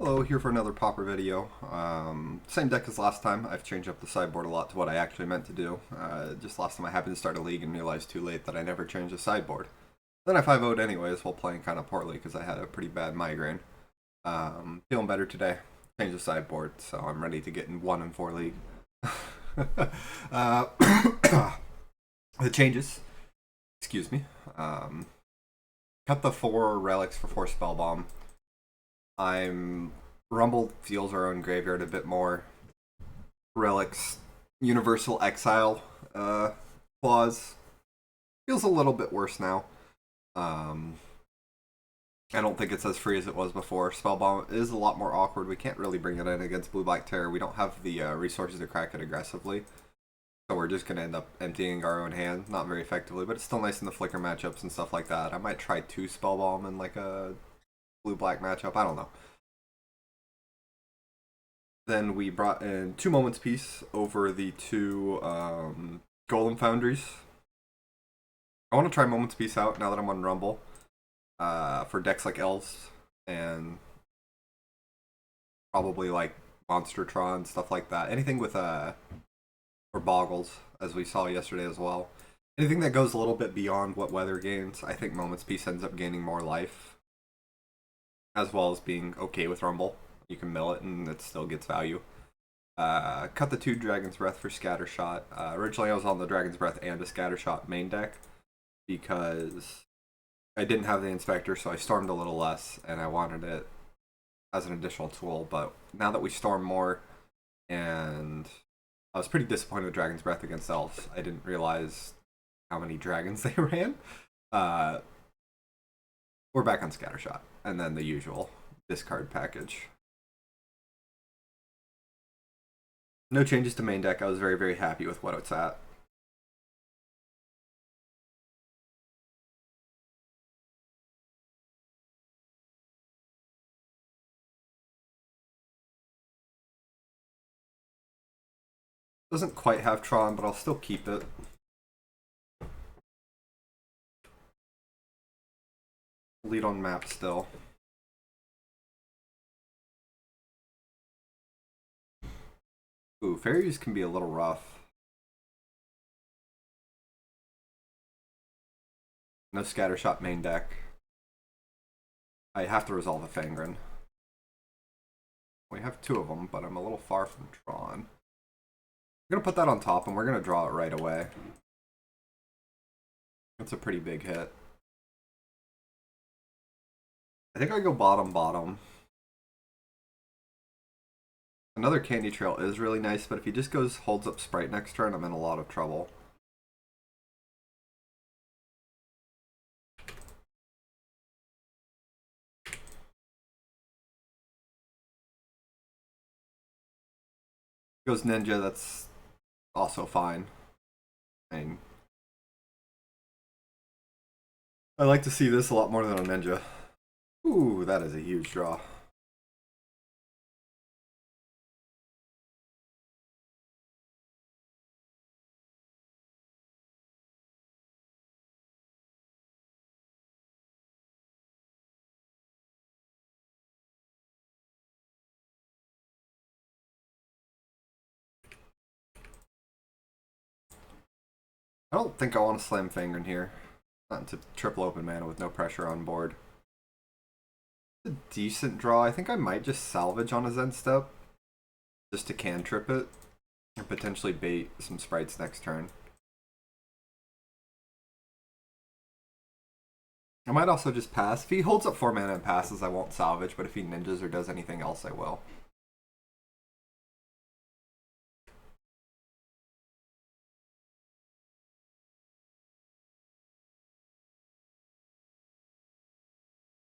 Hello, here for another Pauper video. Same deck as last time. I've changed up the sideboard a lot to what I actually meant to do. Just last time I happened to start a league and realized too late that I never changed the sideboard. Then I 5-0'd anyways while playing kind of poorly because I had a pretty bad migraine. Feeling better today. Changed the sideboard, so I'm ready to get in 1-4 league. uh, the changes, excuse me. Cut the 4 relics for 4 spell bomb. Rumble feels our own graveyard a bit more. Relics, Universal Exile clause feels a little bit worse now. I don't think it's as free as it was before. Spellbomb is a lot more awkward. We can't really bring it in against Blue-Black Terror. We don't have the resources to crack it aggressively. So we're just going to end up emptying our own hand. Not very effectively, but it's still nice in the Flicker matchups and stuff like that. I might try 2 Spellbomb in like a Blue-Black matchup. I don't know. Then we brought in 2 Moments Peace over the 2 Golem Foundries. I want to try Moments Peace out now that I'm on Rumble for decks like Elves and probably like Monster Tron, stuff like that. Anything with or Boggles, as we saw yesterday as well. Anything that goes a little bit beyond what Weather gains, I think Moments Peace ends up gaining more life, as well as being okay with Rumble. You can mill it and it still gets value. Cut the 2 Dragon's Breath for Scattershot. Originally I was on the Dragon's Breath and a Scattershot main deck because I didn't have the Inspector, so I stormed a little less and I wanted it as an additional tool. But now that we storm more, and I was pretty disappointed with Dragon's Breath against Elves. I didn't realize how many dragons they ran. We're back on Scattershot, and then the usual discard package. No changes to main deck. I was very, very happy with what it's at. Doesn't quite have Tron, but I'll still keep it. Lead on map still. Ooh, fairies can be a little rough. No Scattershot main deck. I have to resolve a Fangren. We have 2 of them, but I'm a little far from Tron. I'm gonna put that on top and we're gonna draw it right away. It's a pretty big hit. I think I go bottom. Another Candy Trail is really nice, but if he just holds up Sprite next turn, I'm in a lot of trouble. Goes Ninja, that's also fine. I like to see this a lot more than a Ninja. Ooh, that is a huge draw. I don't think I want to slam Fangren here. Not into triple open mana with no pressure on board. It's a decent draw. I think I might just salvage on a Zen Step. Just to cantrip it. And potentially bait some sprites next turn. I might also just pass. If he holds up 4 mana and passes, I won't salvage, but if he ninjas or does anything else, I will.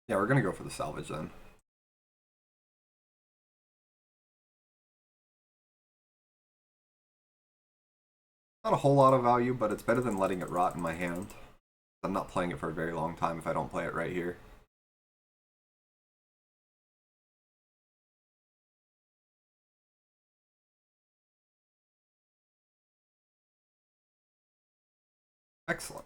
Yeah, we're gonna go for the salvage then. Not a whole lot of value, but it's better than letting it rot in my hand. I'm not playing it for a very long time if I don't play it right here. Excellent.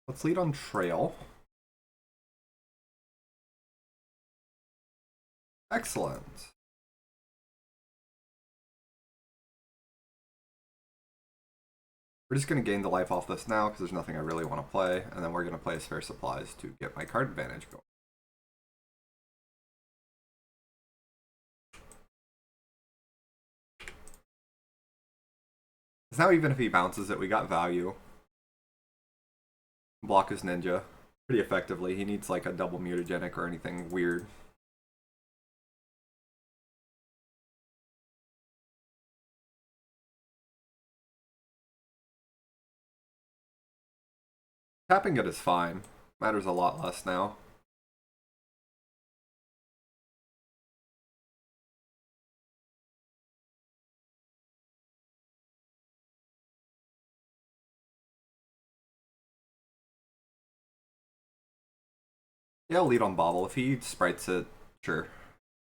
Let's lead on Trail. Excellent. We're just going to gain the life off this now because there's nothing I really want to play, and then we're going to play Spare Supplies to get my card advantage going. Because now even if he bounces it, we got value. Block his ninja pretty effectively. He needs like a double mutagenic or anything weird. Tapping it is fine. Matters a lot less now. Yeah, I'll lead on Bobble. If he sprites it, sure.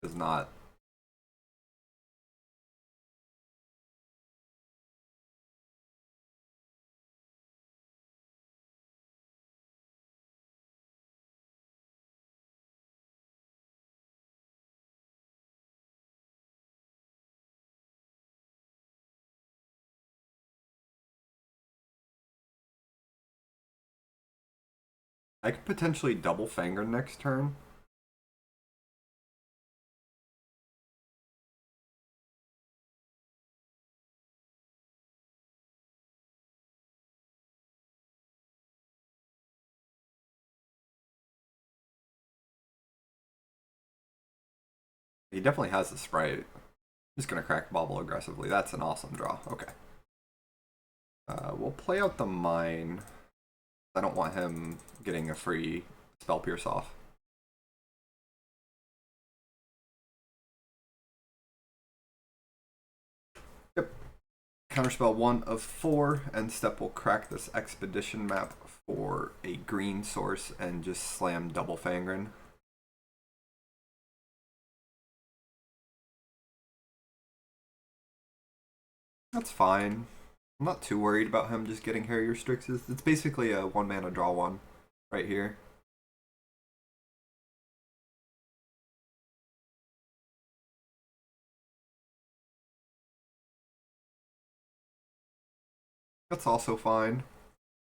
Does not. I could potentially double Finger next turn. He definitely has the sprite. Just gonna crack Bobble aggressively. That's an awesome draw. Okay. We'll play out the mine. I don't want him getting a free Spell Pierce off. Yep. Counterspell 1 of 4, and Step will crack this Expedition map for a green source and just slam double Fangren. That's fine. I'm not too worried about him just getting Harrier Strixes. It's basically a 1-mana draw 1 right here. That's also fine.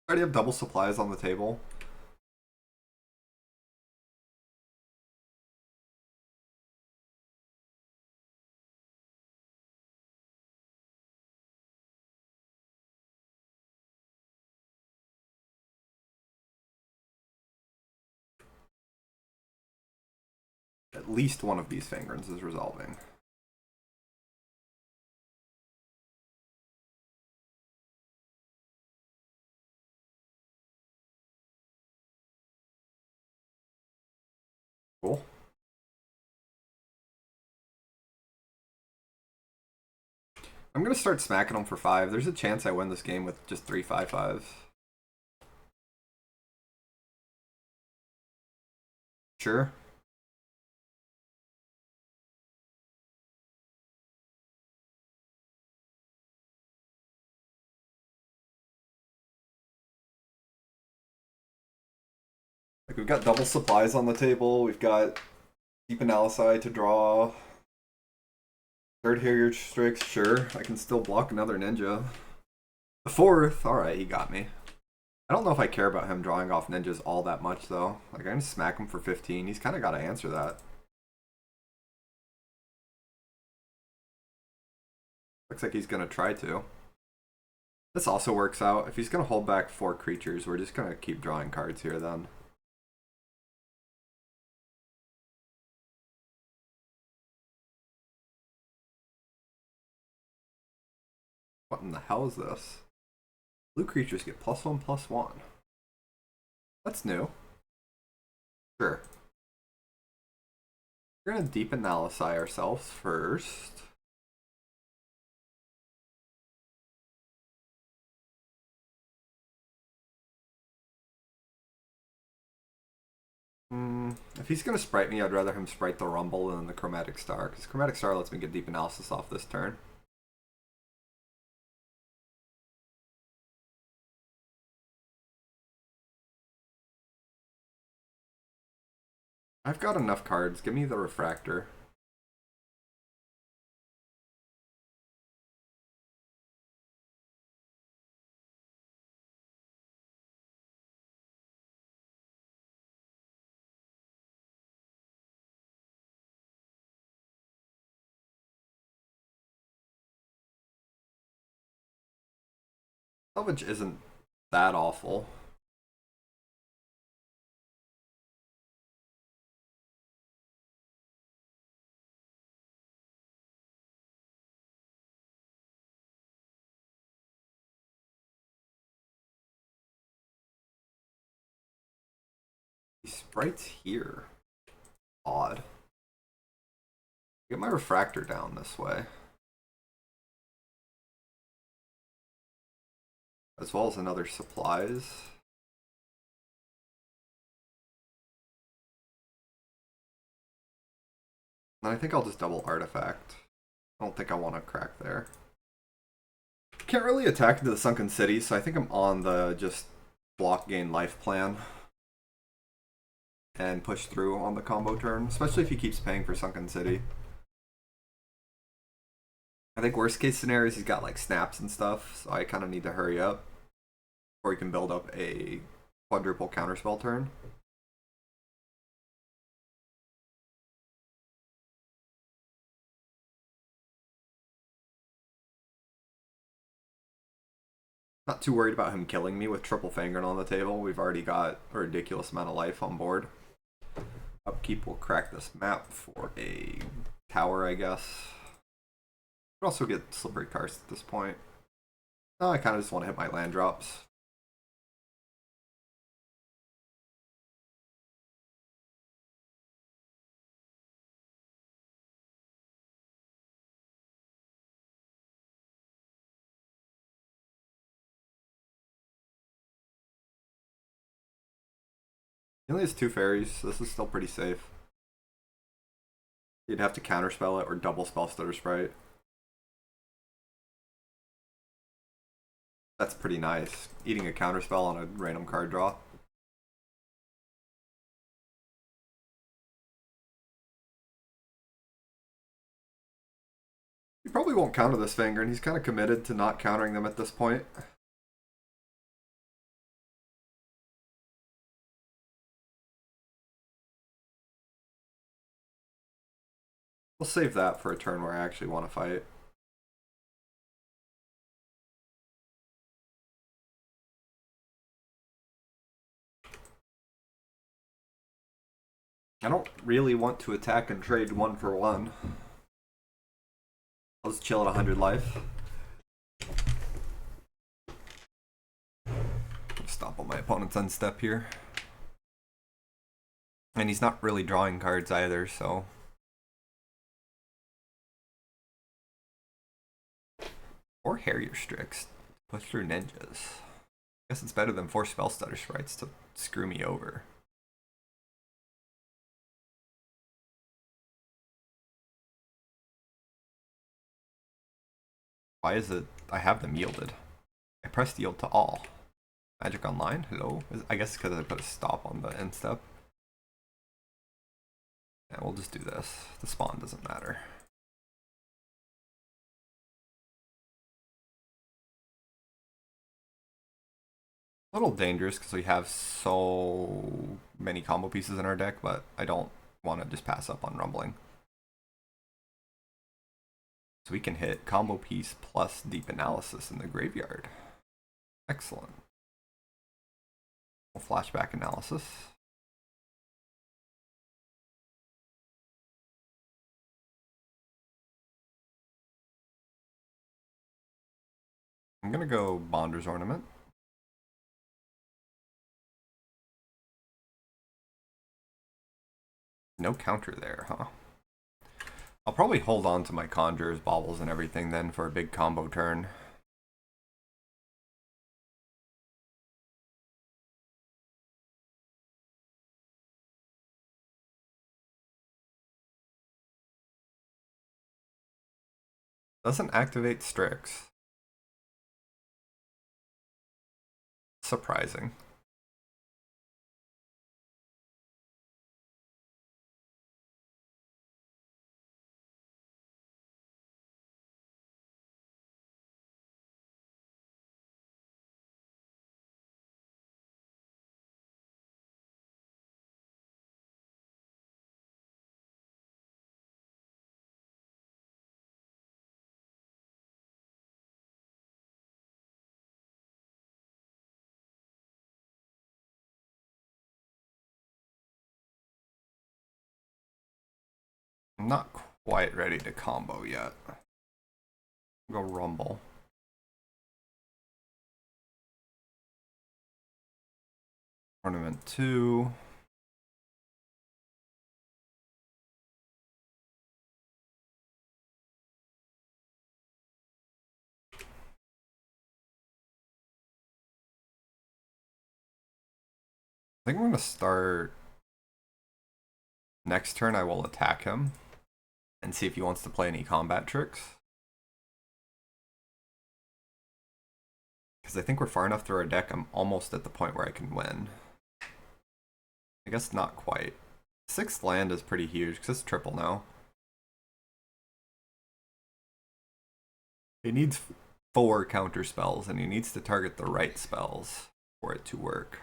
I already have double supplies on the table. At least one of these Fangrens is resolving. Cool. I'm gonna start smacking them for 5. There's a chance I win this game with just 3 5/5s. Sure. Like, we've got double supplies on the table. We've got Deep Analysis to draw. Third Harrier Strix, sure. I can still block another ninja. The fourth, alright, he got me. I don't know if I care about him drawing off ninjas all that much, though. Like, I can smack him for 15. He's kind of got to answer that. Looks like he's going to try to. This also works out. If he's going to hold back 4 creatures, we're just going to keep drawing cards here, then. What in the hell is this? Blue creatures get +1/+1. That's new. Sure. We're gonna deep analyze ourselves first. If he's gonna sprite me, I'd rather him sprite the Rumble than the Chromatic Star, because Chromatic Star lets me get deep analysis off this turn. I've got enough cards. Give me the Refractor. Salvage isn't that awful. These sprites here. Odd. Get my refractor down this way. As well as another supplies. And I think I'll just double artifact. I don't think I want to crack there. Can't really attack into the sunken city, so I think I'm on the just block gain life plan. And push through on the combo turn, especially if he keeps paying for sunken city. I think worst case scenario is he's got like snaps and stuff, so I kind of need to hurry up. Or he can build up a quadruple counterspell turn. Not too worried about him killing me with triple fingering on the table. We've already got a ridiculous amount of life on board. Upkeep will crack this map for a tower, I guess. Could also get slippery cards at this point. No, I kind of just want to hit my land drops. He only has 2 fairies, so this is still pretty safe. You'd have to counterspell it or double spell Stutter Sprite. That's pretty nice. Eating a counterspell on a random card draw. He probably won't counter this finger, and he's kind of committed to not countering them at this point. We'll save that for a turn where I actually want to fight. I don't really want to attack and trade 1 for 1. I'll just chill at 100 life. Stop on my opponent's end step here. And he's not really drawing cards either, so... Or Harrier Strix. Push through ninjas. I guess it's better than 4 Spell Stutter Sprites to screw me over. Why is it I have them yielded? I pressed yield to all. Magic Online? Hello? I guess because I put a stop on the end step. Yeah, we'll just do this. The spawn doesn't matter. A little dangerous because we have so many combo pieces in our deck, but I don't want to just pass up on Rumbling. So we can hit combo piece plus deep analysis in the graveyard. Excellent. Flashback analysis. I'm gonna go Bonder's Ornament. No counter there, huh? I'll probably hold on to my Conjurers, Baubles, and everything then for a big combo turn. Doesn't activate Strix. Surprising. not quite ready to combo yet. Go Rumble. Tournament 2. I think I'm going to start... Next turn I will attack him and see if he wants to play any combat tricks. Because I think we're far enough through our deck, I'm almost at the point where I can win. I guess not quite. 6th land is pretty huge because it's triple now. He needs 4 counter spells and he needs to target the right spells for it to work.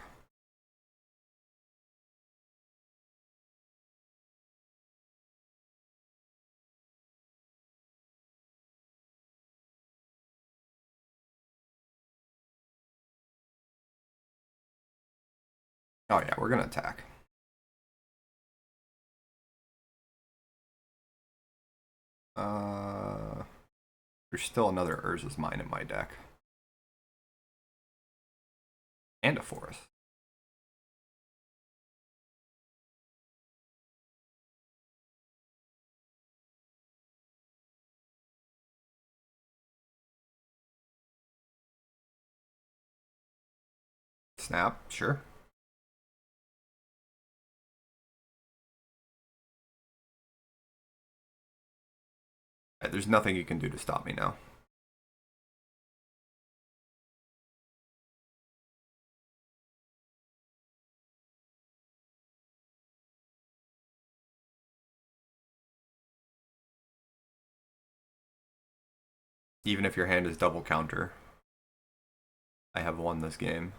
Oh yeah, we're gonna attack. There's still another Urza's Mine in my deck. And a Forest. Snap, sure. Right, there's nothing you can do to stop me now. Even if your hand is double counter. I have won this game.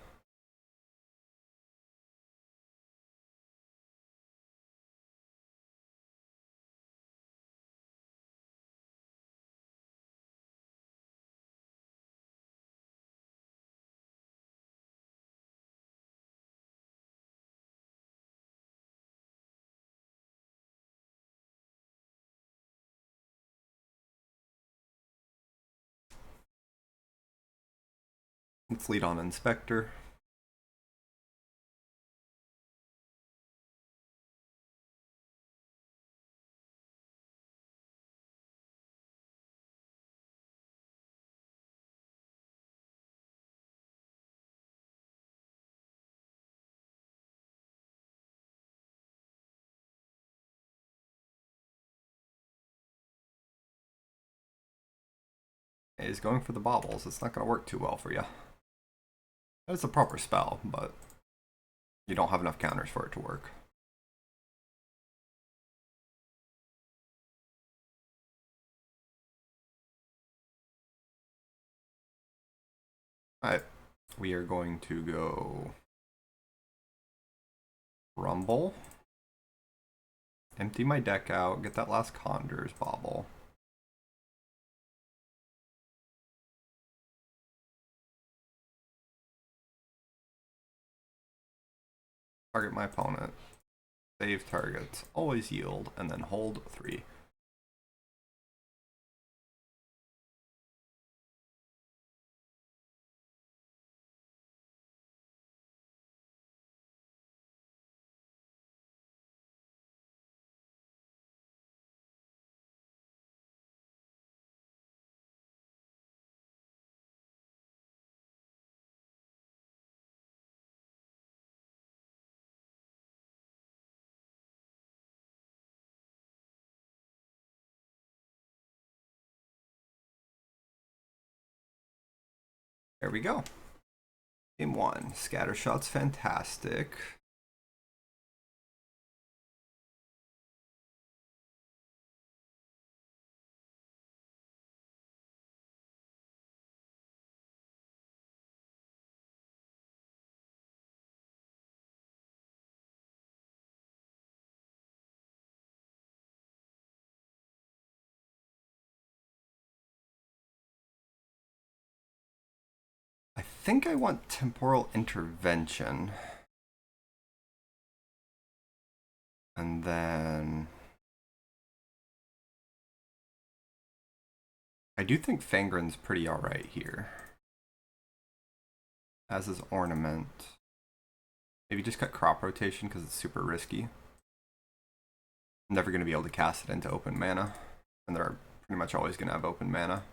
Let's lead on Inspector. He's going for the baubles. It's not going to work too well for you. It's a proper spell, but you don't have enough counters for it to work. Alright, we are going to go Rumble. Empty my deck out, get that last Conjurer's Bauble. Target my opponent. Save targets. Always yield, and then hold 3. There we go. Game 1. Scattershot's fantastic. I think I want Temporal Intervention. And then I do think Fangren's pretty alright here. As his ornament. Maybe just cut crop rotation because it's super risky. I'm never going to be able to cast it into open mana. And they're pretty much always going to have open mana.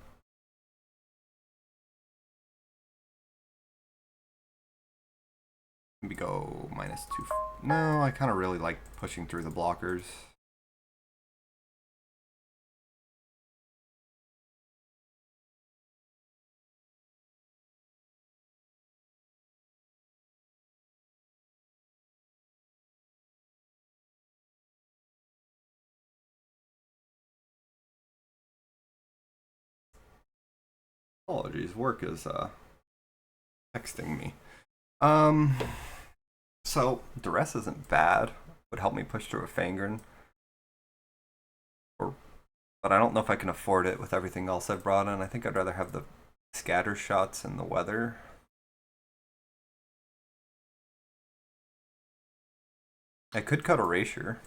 Maybe go -2. No, I kind of really like pushing through the blockers. Apologies, work is texting me. So duress isn't bad. Would help me push through a Fangren. But I don't know if I can afford it with everything else I've brought in. I think I'd rather have the scatter shots and the weather. I could cut Erasure.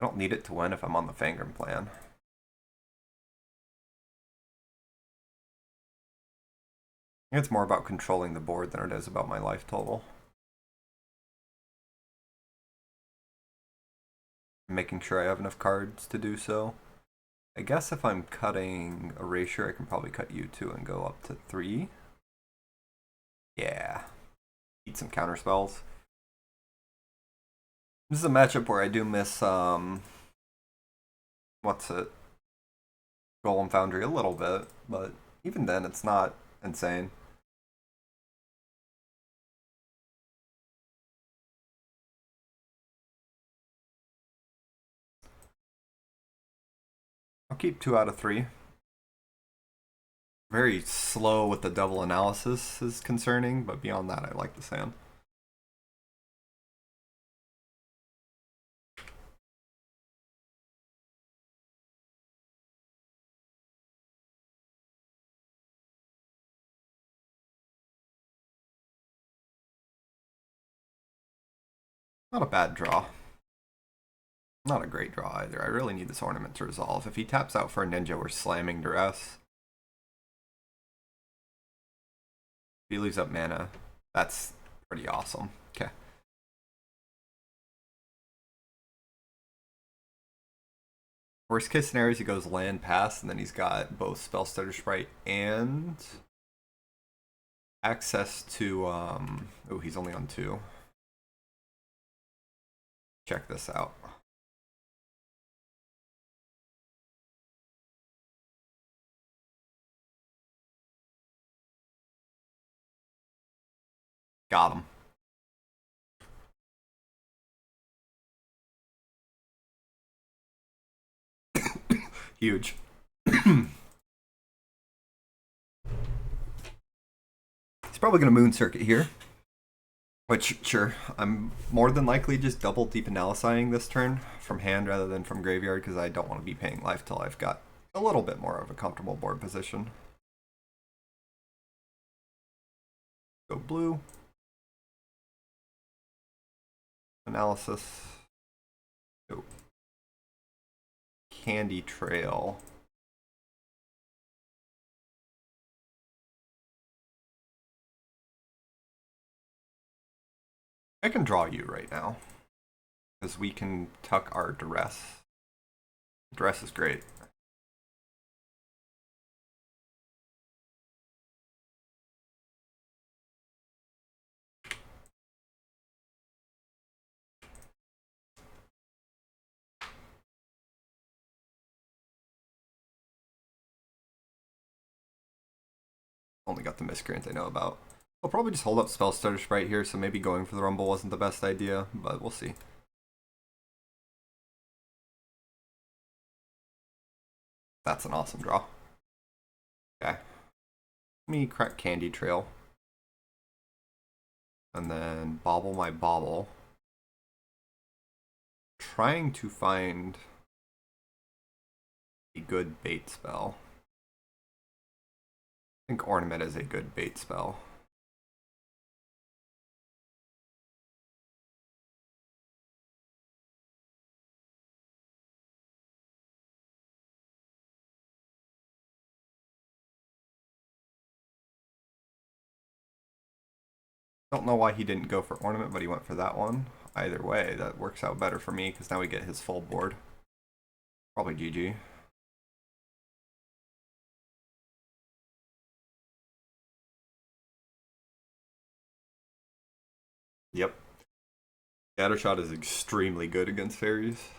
I don't need it to win if I'm on the Fangren plan. I think it's more about controlling the board than it is about my life total. Making sure I have enough cards to do so. I guess if I'm cutting Erasure, I can probably cut U2 and go up to 3. Yeah. Eat some counter spells. This is a matchup where I do miss, what's it? Golem Foundry a little bit, but even then it's not insane. I'll keep 2 out of 3. Very slow with the double analysis is concerning, but beyond that, I like the sand. Not a bad draw. Not a great draw either. I really need this ornament to resolve. If he taps out for a ninja, we're slamming duress. If he leaves up mana, that's pretty awesome. Okay. Worst case scenario is he goes land pass, and then he's got both Spell Stutter Sprite and access to, oh, he's only on 2. Check this out. Got him. Huge. He's probably going to Moon Circuit here. Which, sure, I'm more than likely just double deep analyzing this turn from hand rather than from graveyard because I don't want to be paying life till I've got a little bit more of a comfortable board position. Go blue. Analysis. Go. Candy Trail. I can draw you right now because we can tuck our duress. Duress is great. Only got the miscreant I know about. I'll probably just hold up Spell Stutter Sprite here, so maybe going for the Rumble wasn't the best idea, but we'll see. That's an awesome draw. Okay. Let me crack Candy Trail. And then bobble my bobble. Trying to find a good bait spell. I think Ornament is a good bait spell. Don't know why he didn't go for ornament, but he went for that one. Either way, that works out better for me because now we get his full board. Probably GG. Yep. Scattershot is extremely good against fairies.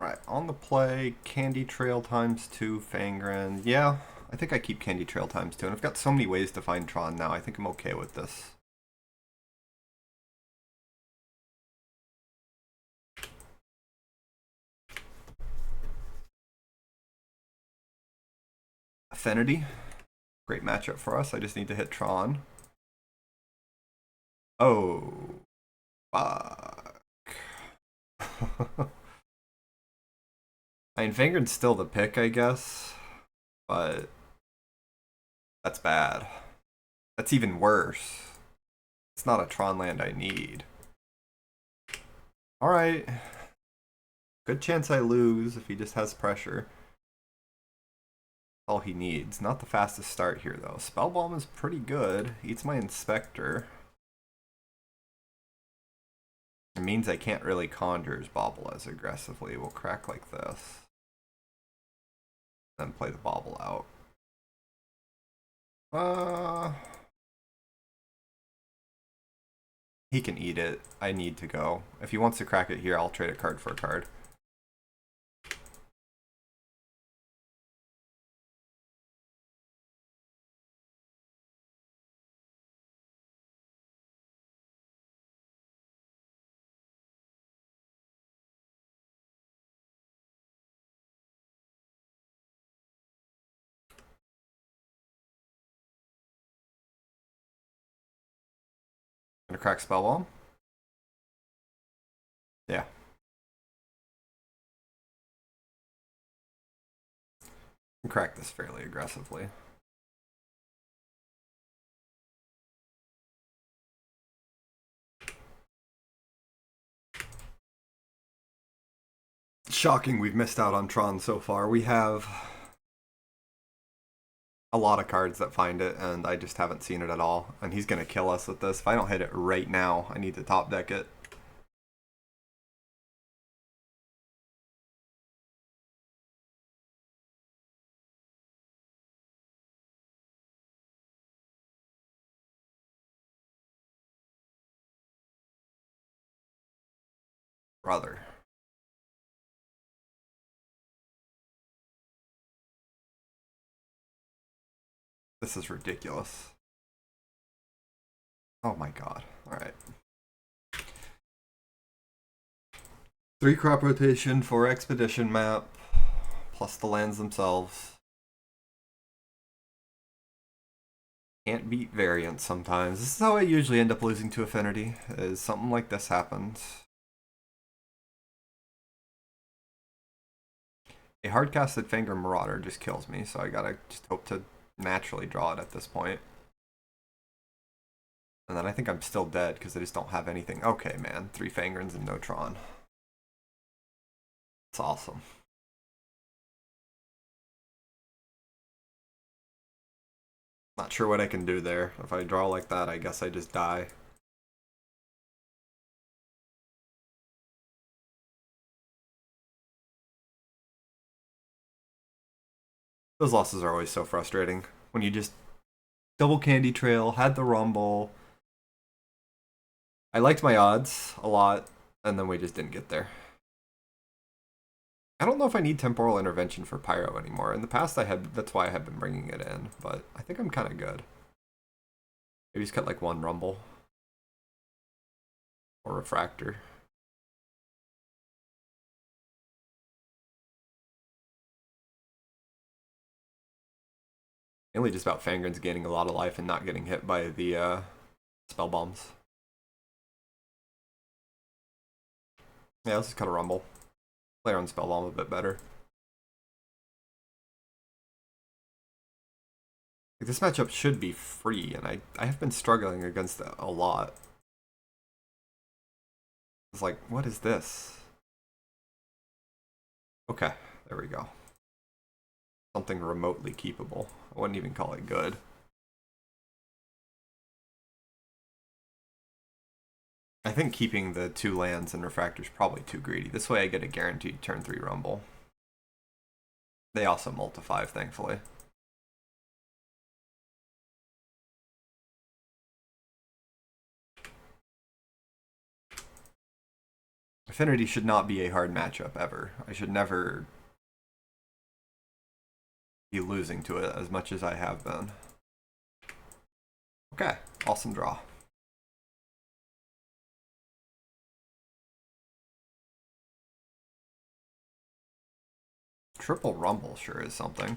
Right, on the play, Candy Trail ×2, Fangren. Yeah, I think I keep Candy Trail ×2, and I've got so many ways to find Tron now, I think I'm okay with this. Affinity. Great matchup for us, I just need to hit Tron. Oh, fuck. I mean, Fangren's still the pick, I guess, but that's bad. That's even worse. It's not a Tron land I need. Alright. Good chance I lose if he just has pressure. All he needs. Not the fastest start here, though. Spellbomb is pretty good. Eats my Inspector. It means I can't really Conjurer's Bauble as aggressively. We'll crack like this. Then play the Bauble out. He can eat it. I need to go. If he wants to crack it here, I'll trade a card for a card. Gonna crack Spellbomb? Yeah. Can crack this fairly aggressively. Shocking we've missed out on Tron so far. We have a lot of cards that find it, and I just haven't seen it at all. And he's gonna kill us with this. If I don't hit it right now, I need to top deck it. Brother. This is ridiculous. Oh my god. Alright. 3 crop rotation, 4 expedition map, plus the lands themselves. Can't beat variants sometimes. This is how I usually end up losing to Affinity, is something like this happens. A hard-casted Fangren Marauder just kills me, so I gotta just hope to naturally draw it at this point. And then I think I'm still dead because I just don't have anything. Okay, man. 3 Fangrens and no Tron. It's awesome. Not sure what I can do there. If I draw like that, I guess I just die. Those losses are always so frustrating. When you just double Candy Trail, had the Rumble. I liked my odds a lot, and then we just didn't get there. I don't know if I need Temporal Intervention for Pyro anymore. In the past, I had. That's why I had been bringing it in, but I think I'm kind of good. Maybe just cut like 1 Rumble. Or Refractor. Mainly just about Fangrens gaining a lot of life and not getting hit by the spell bombs. Yeah, let's just cut a Rumble. Play on spell bomb a bit better. Like, this matchup should be free, and I have been struggling against it a lot. It's like, what is this? Okay, there we go. Something remotely keepable. I wouldn't even call it good. I think keeping the 2 lands and Refractor is probably too greedy. This way I get a guaranteed turn 3 Rumble. They also multi-5, thankfully. Affinity should not be a hard matchup ever. I should never be losing to it as much as I have been. Okay, awesome draw. Triple Rumble sure is something.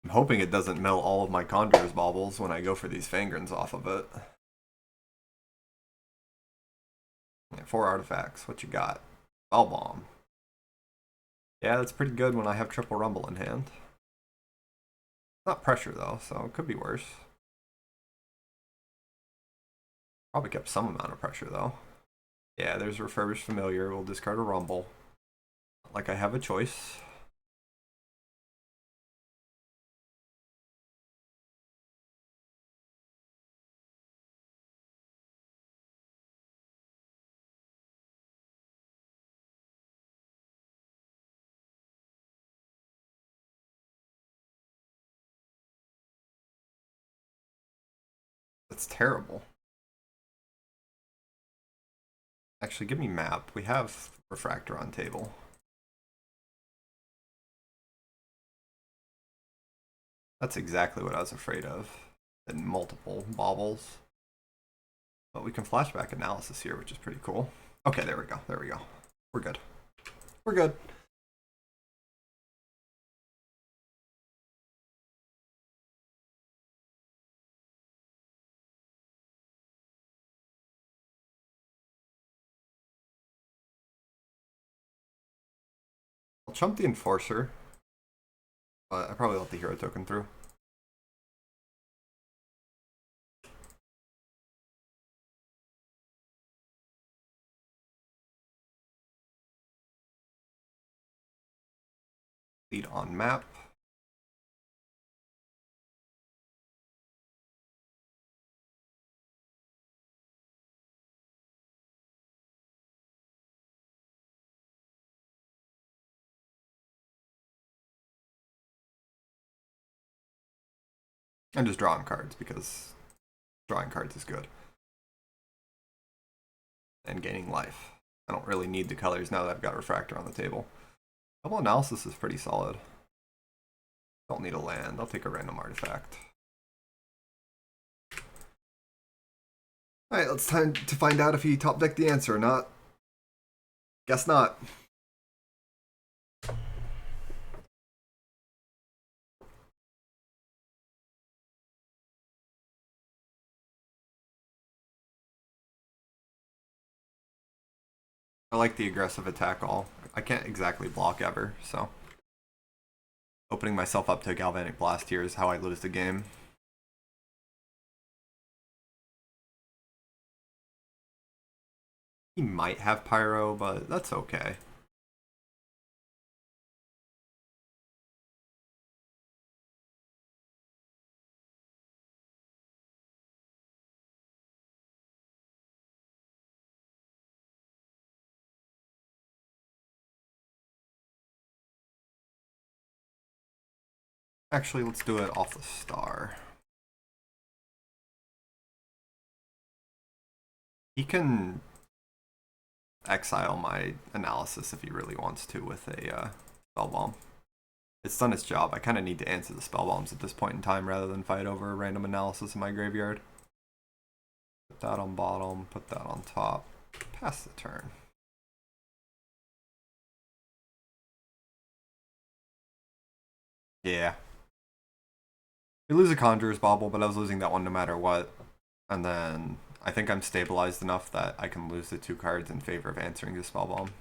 I'm hoping it doesn't mill all of my Conjurer's Baubles when I go for these Fangrins off of it. Yeah, 4 artifacts. What you got? Spell Bomb. Yeah, that's pretty good when I have Triple Rumble in hand. Not pressure though, so it could be worse. Probably kept some amount of pressure though. Yeah, there's Refurbished Familiar. We'll discard a Rumble. Like I have a choice. That's terrible. Actually, give me map. We have Refractor on table. That's exactly what I was afraid of. And multiple baubles. But we can flashback analysis here, which is pretty cool. Okay, there we go. There we go. We're good. We're good. I'll chump the Enforcer. But I probably let the hero token through. Lead on map. And just drawing cards because drawing cards is good. And gaining life. I don't really need the colors now that I've got Refractor on the table. Double analysis is pretty solid. Don't need a land. I'll take a random artifact. Alright, it's time to find out if he top decked the answer or not. Guess not. I like the aggressive attack all. I can't exactly block ever, so opening myself up to a Galvanic Blast here is how I lose the game. He might have Pyro, but that's okay. Actually, let's do it off the star. He can exile my analysis if he really wants to with a spell bomb. It's done its job. I kind of need to answer the spell bombs at this point in time rather than fight over a random analysis in my graveyard. Put that on bottom, put that on top. Pass the turn. Yeah. You lose a Conjurer's Bauble, but I was losing that one no matter what. And then I think I'm stabilized enough that I can lose the 2 cards in favor of answering the Spell Bomb.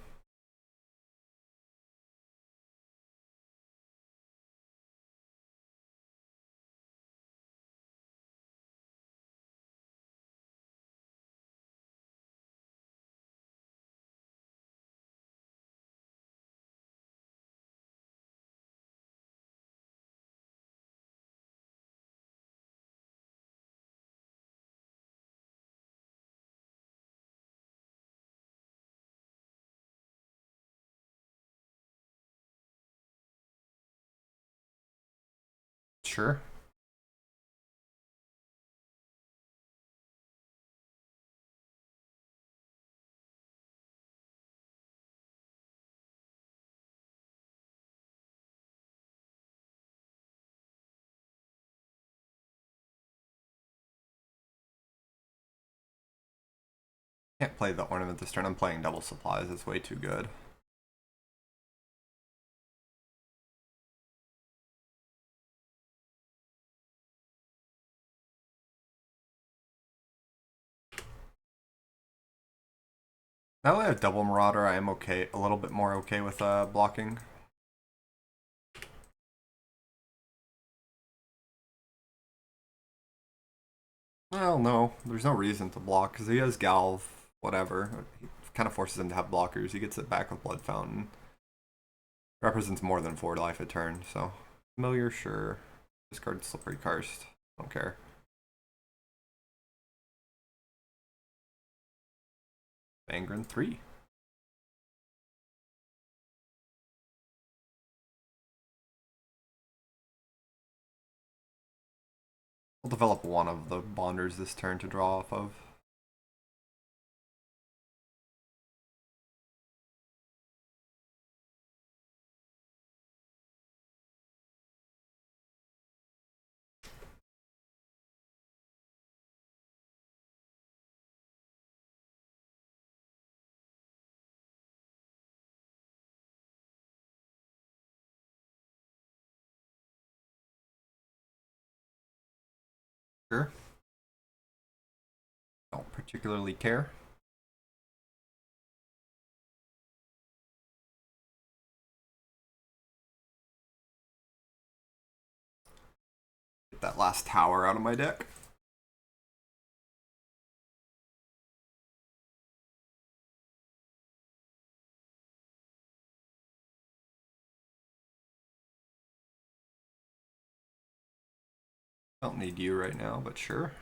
Sure. Can't play the ornament this turn. I'm playing double supplies. It's way too good. Now that I have double Marauder, I am okay, a little bit more okay with blocking. Well, no, there's no reason to block because he has Galv, whatever. He kind of forces him to have blockers. He gets it back with Blood Fountain. Represents more than 4 life a turn, so familiar, sure. Discard Slippery Karst. Don't care. Angren 3. We'll develop one of the Bonders this turn to draw off of. Sure. Don't particularly care. Get that last tower out of my deck. Don't need you right now, but sure.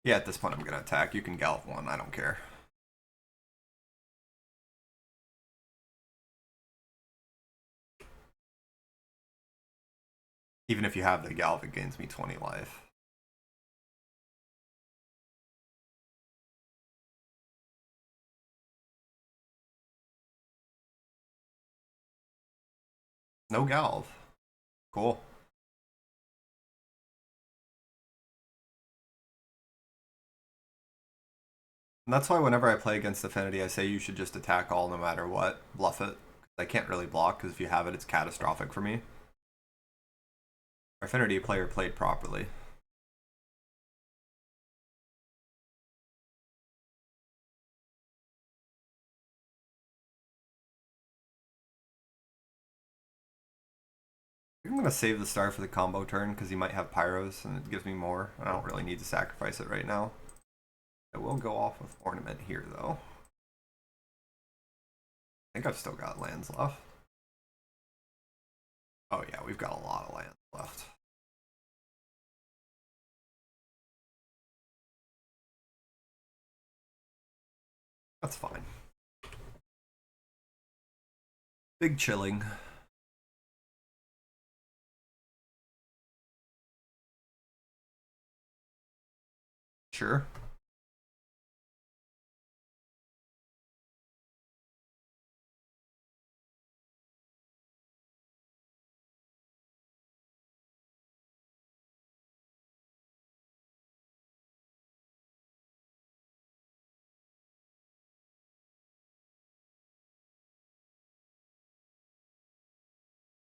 Yeah, at this point I'm gonna attack. You can Gallop one, I don't care. Even if you have the Gallop, it gains me 20 life. No Galv. Cool. And that's why whenever I play against Affinity, I say you should just attack all no matter what. Bluff it. I can't really block, because if you have it, it's catastrophic for me. Our Affinity player played properly. I'm going to save the star for the combo turn, because he might have Pyros, and it gives me more. I don't really need to sacrifice it right now. I will go off with Ornament here, though. I think I've still got lands left. Oh yeah, we've got a lot of lands left. That's fine. Big chilling. Sure.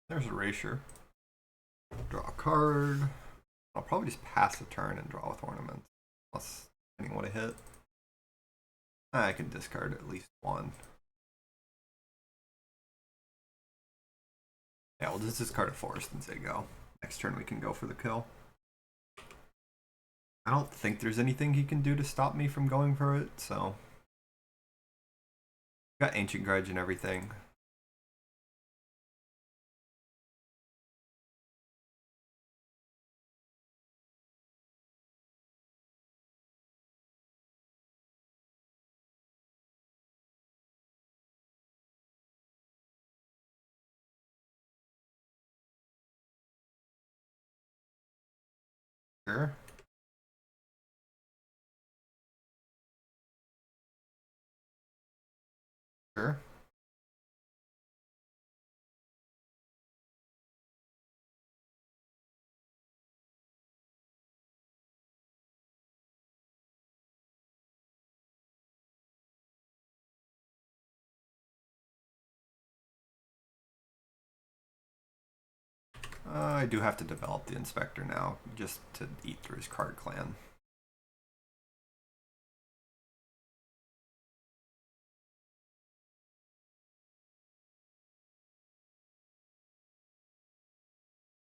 There's Erasure. Draw a card. I'll probably just pass the turn and draw with Ornaments. Unless depending what I hit. I can discard at least one. Yeah, we'll just discard a forest and say go. Next turn we can go for the kill. I don't think there's anything he can do to stop me from going for it, so. Got Ancient Grudge and everything. Sure. Sure. I do have to develop the inspector now, just to eat through his card clan.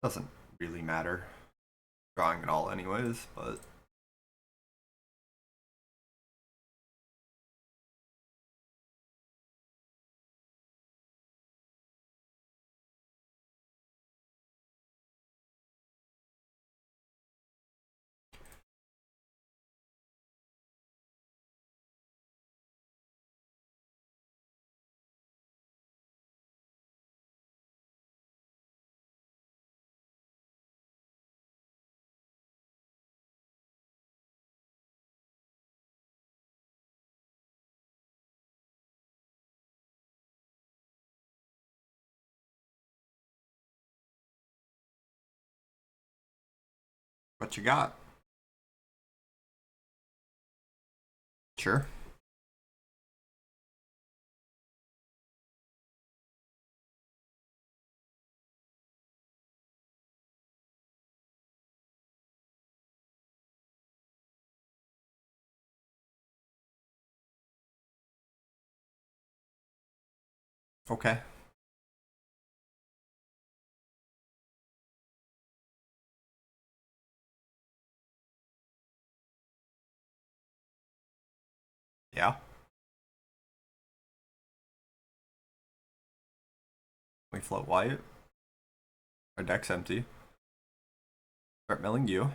Doesn't really matter. Drawing it all anyways, but what you got? Sure. Okay. Yeah. We float white. Our deck's empty. Start milling you.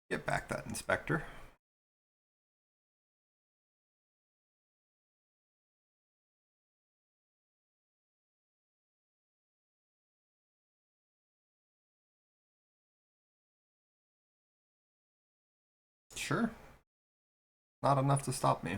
Get back that inspector. Sure. Not enough to stop me.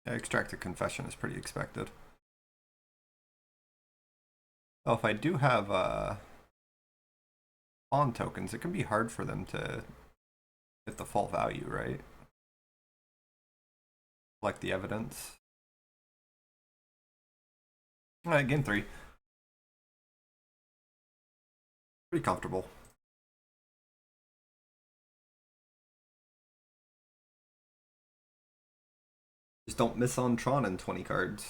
Yeah, extracted confession is pretty expected. Oh, if I do have pawn tokens, it can be hard for them to hit the full value, right? Like the evidence. Alright, game 3. Pretty comfortable. Just don't miss on Tron in 20 cards.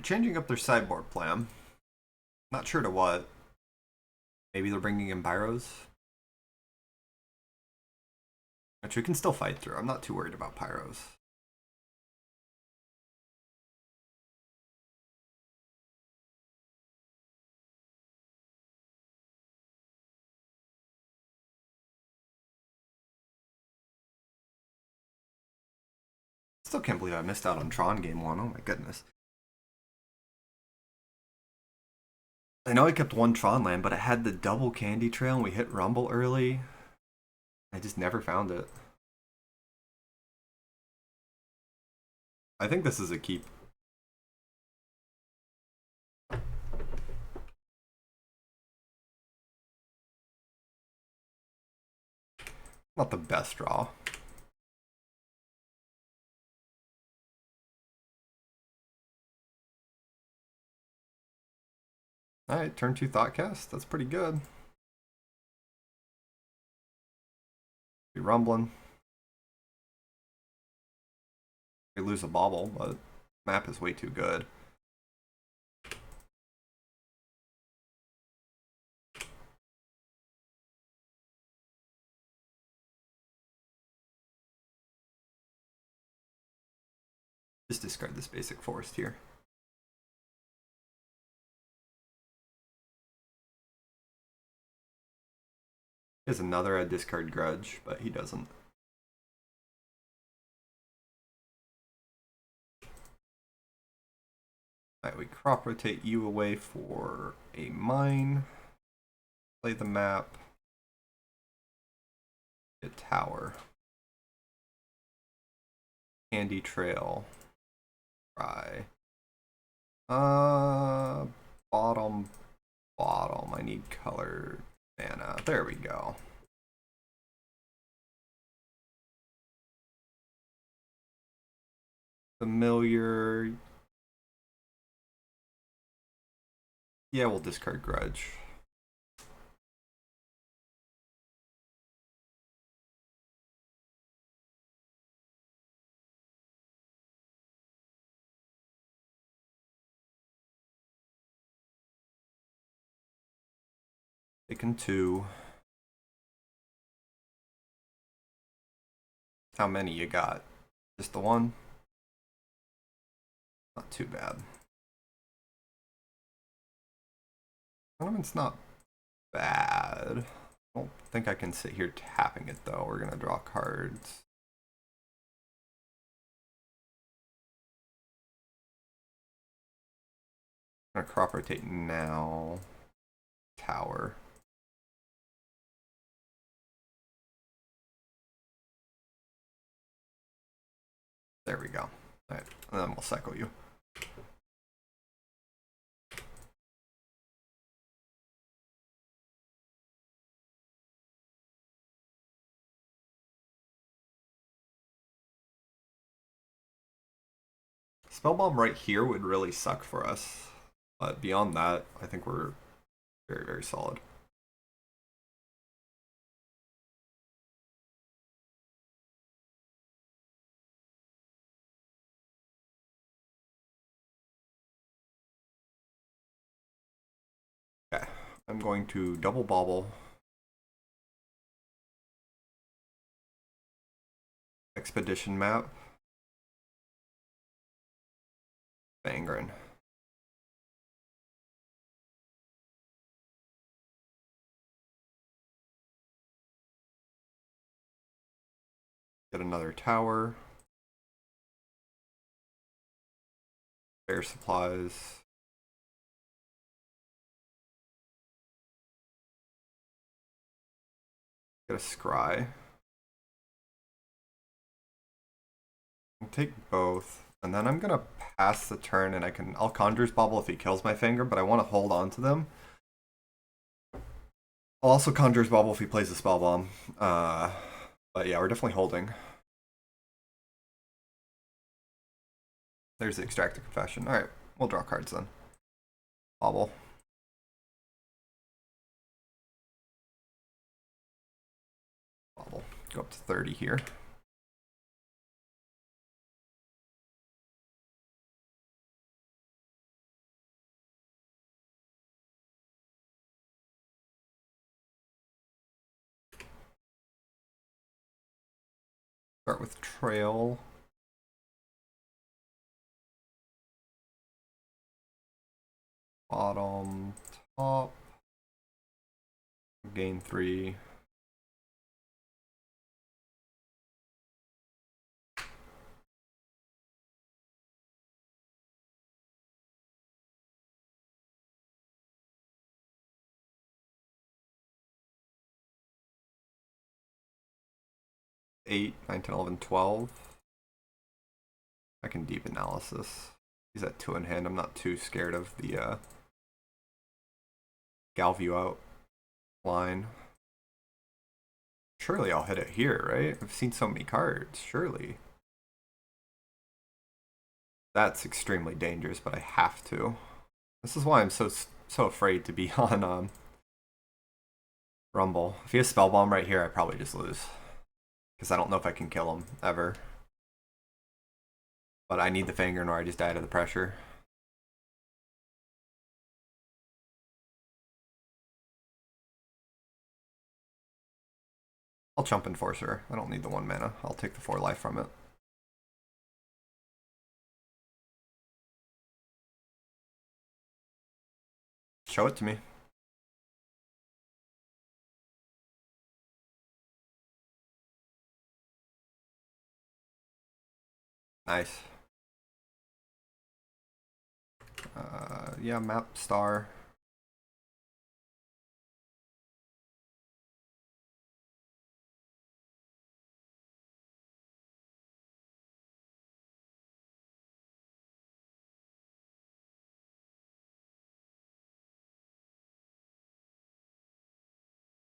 Changing up their sideboard plan. Not sure to what. Maybe they're bringing in Pyros. Which we can still fight through. I'm not too worried about Pyros. Still can't believe I missed out on Tron game 1. Oh my goodness. I know I kept one Tron land, but it had the double candy trail and we hit Rumble early. I just never found it. I think this is a keep. Not the best draw. Alright, turn 2 Thoughtcast. That's pretty good. Be rumbling. We lose a bauble, but map is way too good. Just discard this basic forest here. He has another discard grudge, but he doesn't. Alright, we crop rotate you away for a mine. Play the map. A tower. Candy trail. Try. Bottom. I need colored mana. There we go. Familiar. Yeah, we'll discard grudge. Taking 2. How many you got? Just the one? Not too bad. Tournament's not bad. I don't think I can sit here tapping it though. We're gonna draw cards. I'm gonna crop rotate now. Tower. There we go. Alright, and then we'll cycle you. Spellbomb right here would really suck for us. But beyond that, I think we're very, very solid. Okay, I'm going to double bobble. Expedition map. Fangren. Get another tower. Bear supplies. Get a scry. I'll take both. And then I'm gonna pass the turn and I'll Conjurer's Bauble if he kills my Fangren, but I want to hold on to them. I'll also Conjurer's Bauble if he plays the Spell Bomb. But yeah, we're definitely holding. There's the Extracted Confession. Alright, we'll draw cards then. Bauble. Bauble. Go up to 30 here. Start with Trail. Bottom, top. Gain 3. Eight, 9, 10, 11, 12. I can deep analysis. He's at 2 in hand. I'm not too scared of the Galview out line. Surely I'll hit it here, right? I've seen so many cards, surely. That's extremely dangerous, but I have to. This is why I'm so afraid to be on Rumble. If he has Spell Bomb right here, I probably just lose. Because I don't know if I can kill him, ever. But I need the Fangren or I just die to the pressure. I'll Chump Enforcer. I don't need the 1 mana. I'll take the 4 life from it. Show it to me. Nice. Yeah, map star.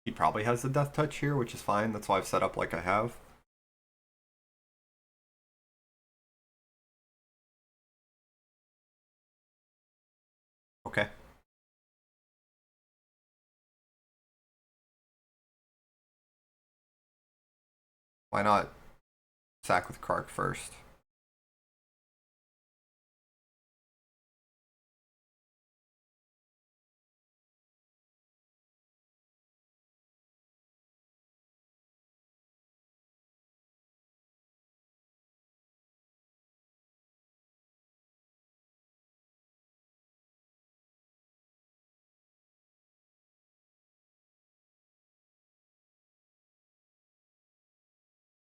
He probably has the Death Touch here, which is fine. That's why I've set up like I have. Okay. Why not sack with Kark first?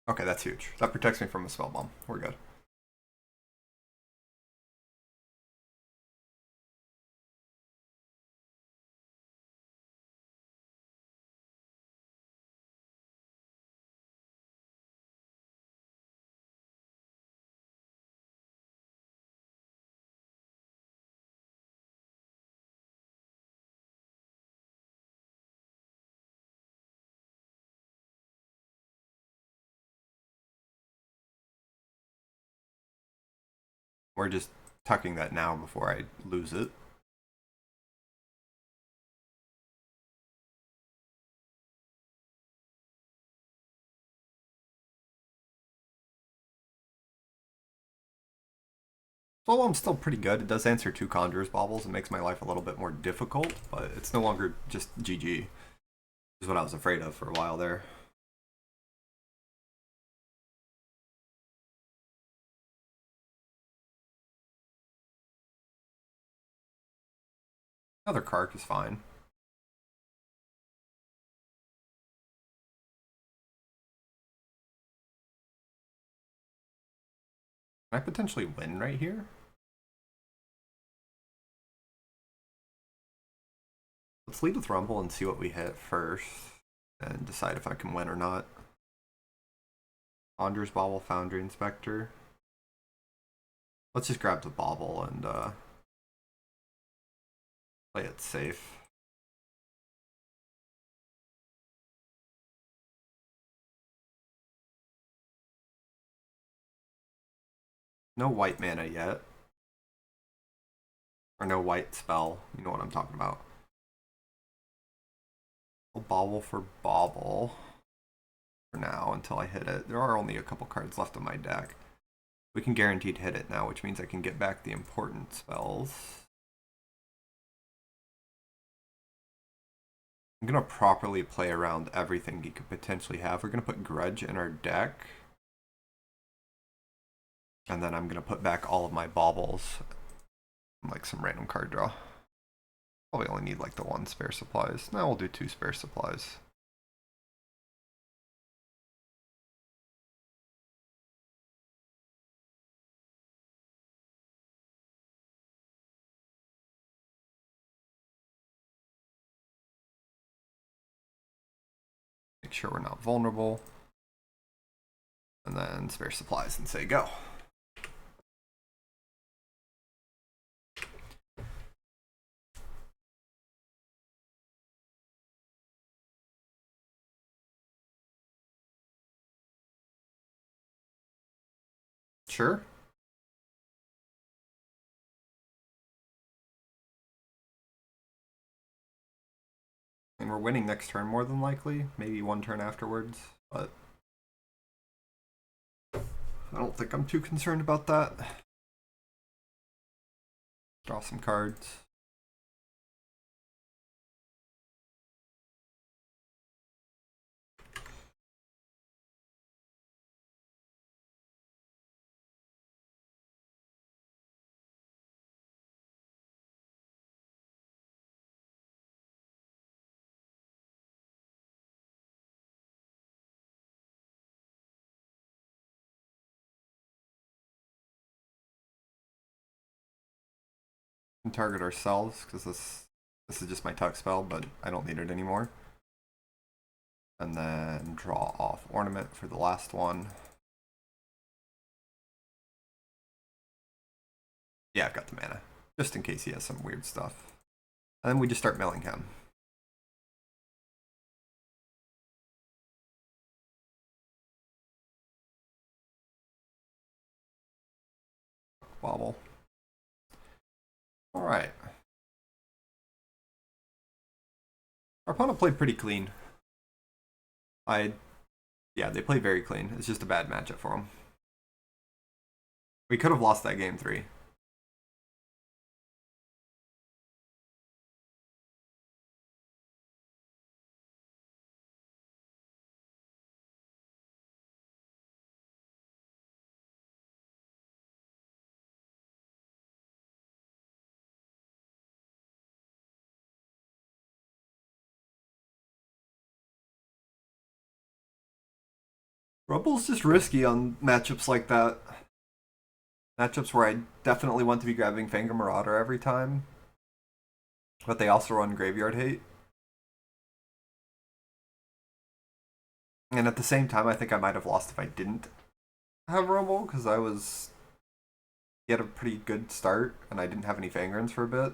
Okay, that's huge. That protects me from a Spell Bomb. We're good. We're just tucking that now before I lose it. Well, I'm still pretty good. It does answer 2 Conjurer's Baubles. It makes my life a little bit more difficult, but it's no longer just GG. Is what I was afraid of for a while there. Another Kark is fine. Can I potentially win right here? Let's lead with Rumble and see what we hit first, and decide if I can win or not. Conjurer's Bauble, Foundry Inspector. Let's just grab the Bauble and play it safe. No white mana yet. Or no white spell. You know what I'm talking about. I'll Bauble for Bauble for now until I hit it. There are only a couple cards left on my deck. We can guaranteed hit it now, which means I can get back the important spells. I'm going to properly play around everything he could potentially have. We're going to put Grudge in our deck. And then I'm going to put back all of my baubles. Like some random card draw. Probably only need like the 1 spare supplies. Now we'll do 2 spare supplies. Make sure we're not vulnerable. And then spare supplies and say go. Sure. And we're winning next turn more than likely. Maybe one turn afterwards, but I don't think I'm too concerned about that. Draw some cards. We can target ourselves because this is just my tuck spell, but I don't need it anymore. And then draw off ornament for the last one. Yeah, I've got the mana, just in case he has some weird stuff. And then we just start milling him. Wobble. Alright. Our opponent played pretty clean. Yeah, they played very clean. It's just a bad matchup for them. We could have lost that game 3. Rumble's just risky on matchups like that. Matchups where I definitely want to be grabbing Fanga Marauder every time, but they also run Graveyard Hate. And at the same time, I think I might have lost if I didn't have Rumble, because he had a pretty good start, and I didn't have any Fangrins for a bit.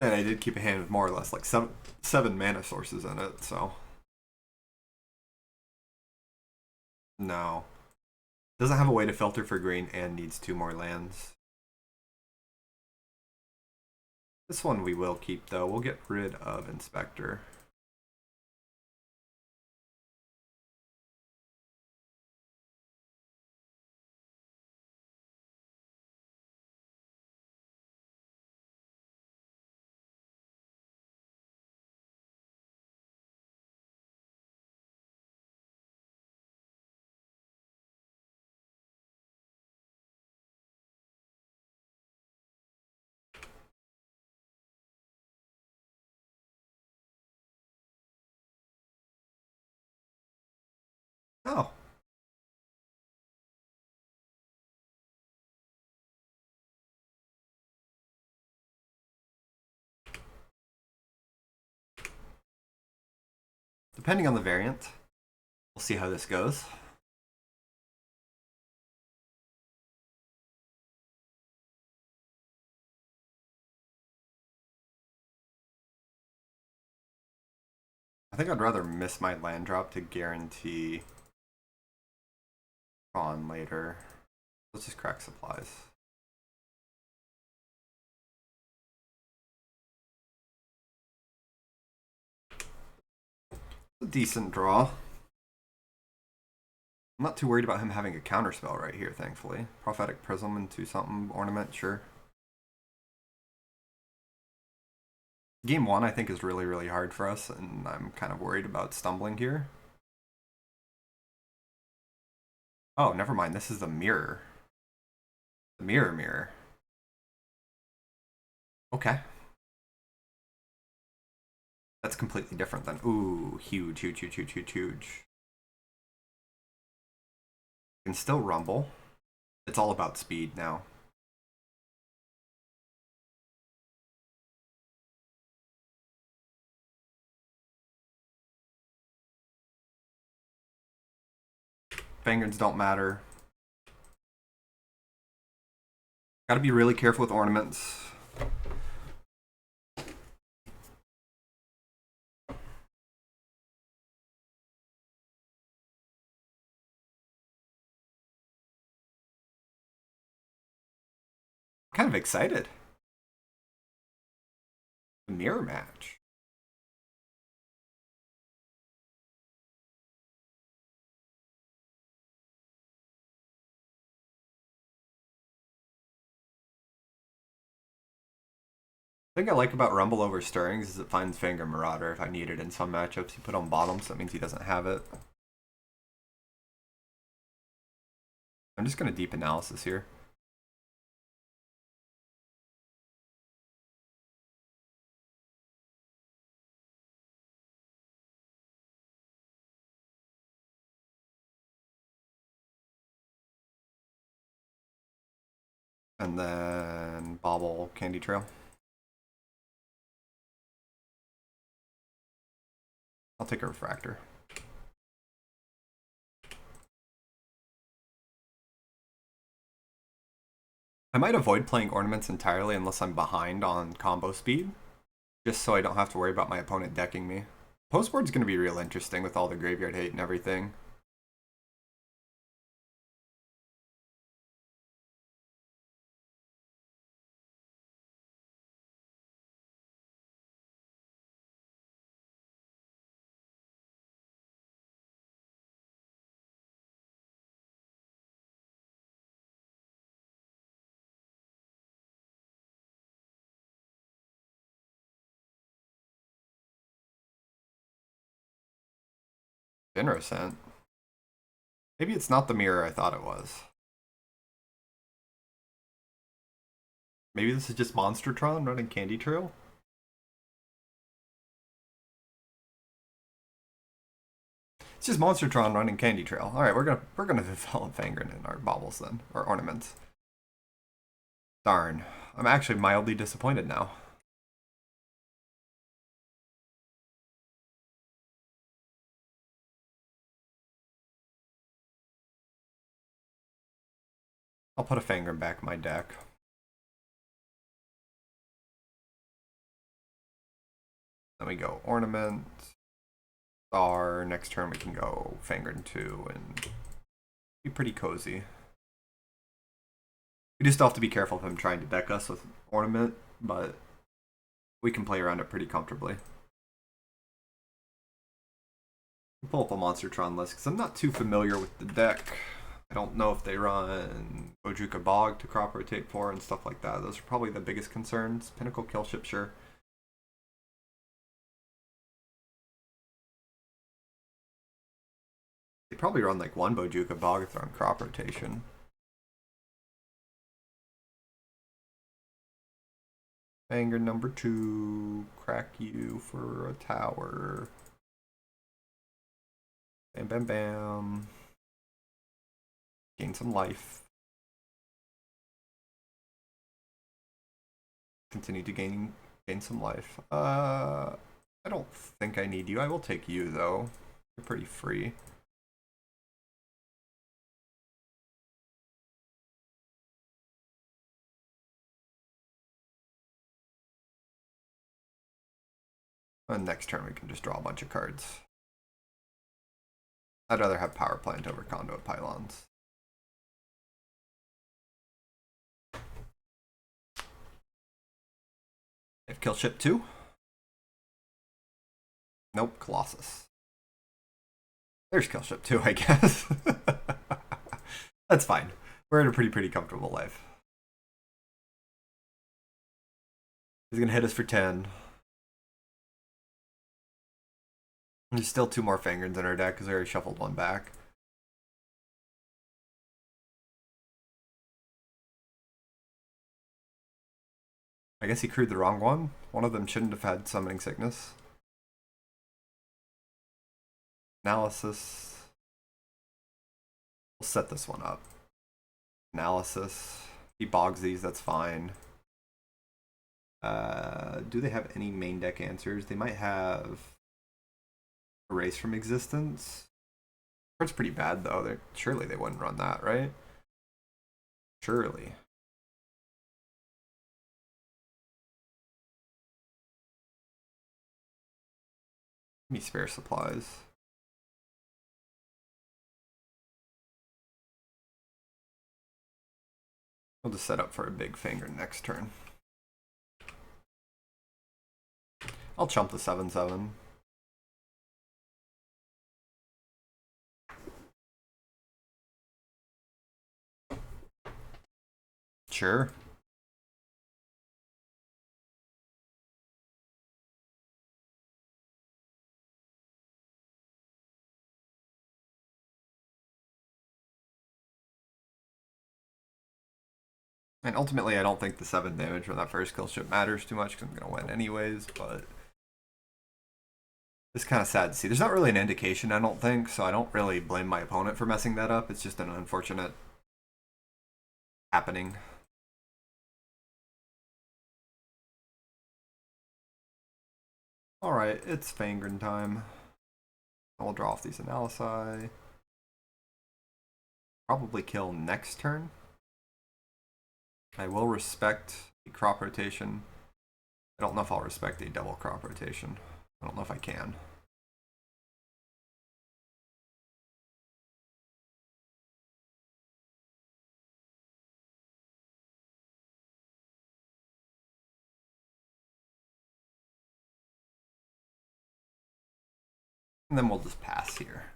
And I did keep a hand with more or less like seven mana sources in it, so. No. Doesn't have a way to filter for green and needs 2 more lands. This one we will keep though. We'll get rid of Inspector. Oh. Depending on the variant, we'll see how this goes. I think I'd rather miss my land drop to guarantee Tron later. Let's just crack supplies. A decent draw. I'm not too worried about him having a counterspell right here, thankfully. Prophetic Prism into something, ornament, sure. Game 1, I think, is really, really hard for us, and I'm kind of worried about stumbling here. Oh, never mind. This is the mirror. The mirror. Okay. That's completely different than... Ooh, huge. Can still rumble. It's all about speed now. Vanguards don't matter. Gotta be really careful with ornaments. Kind of excited. Mirror match. The thing I like about Rumble over Stirrings is it finds Finger Marauder if I need it in some matchups. You put on bottom, so that means he doesn't have it. I'm just going to deep analysis here. And then Bobble Candy Trail. I'll take a Refractor. I might avoid playing Ornaments entirely unless I'm behind on combo speed, just so I don't have to worry about my opponent decking me. Postboard's going to be real interesting with all the graveyard hate and everything. Innocent. Maybe it's not the mirror I thought it was. Maybe this is just Monster Tron running Candy Trail? It's just Monster Tron running Candy Trail. Alright, we're gonna develop Fangren in our baubles then. Or ornaments. Darn. I'm actually mildly disappointed now. I'll put a Fangren back in my deck. Then we go Ornament. Star. Next turn we can go Fangren 2 and be pretty cozy. We just have to be careful of him trying to deck us with Ornament, but we can play around it pretty comfortably. Pull up a Monster Tron list because I'm not too familiar with the deck. I don't know if they run Bojuka Bog to crop rotate for and stuff like that. Those are probably the biggest concerns. Pinnacle Killship, sure. They probably run like one Bojuka Bog if they're on crop rotation. Anger number 2. Crack you for a tower. Bam, bam, bam. Gain some life. Continue to gain some life. I don't think I need you. I will take you though. You're pretty free. And next turn we can just draw a bunch of cards. I'd rather have Power Plant over Conduit Pylons. If Killship 2? Nope, Colossus. There's Killship 2, I guess. That's fine. We're in a pretty comfortable life. He's gonna hit us for 10. There's still 2 more Fangrens in our deck because we already shuffled one back. I guess he crewed the wrong one. One of them shouldn't have had Summoning Sickness. Analysis. We'll set this one up. Analysis. He bogs these, that's fine. Do they have any main deck answers? They might have Erase from Existence. That's pretty bad though. Surely they wouldn't run that, right? Surely. Give me spare supplies. We'll just set up for a big finger next turn. I'll chump the 7/7. Sure. And ultimately, I don't think the 7 damage from that first kill ship matters too much because I'm going to win anyways, but it's kind of sad to see. There's not really an indication, I don't think, so I don't really blame my opponent for messing that up. It's just an unfortunate happening. Alright, it's Fangren time. I'll draw off these Analysi. Probably kill next turn. I will respect the crop rotation. I don't know if I'll respect the double crop rotation. I don't know if I can. And then we'll just pass here.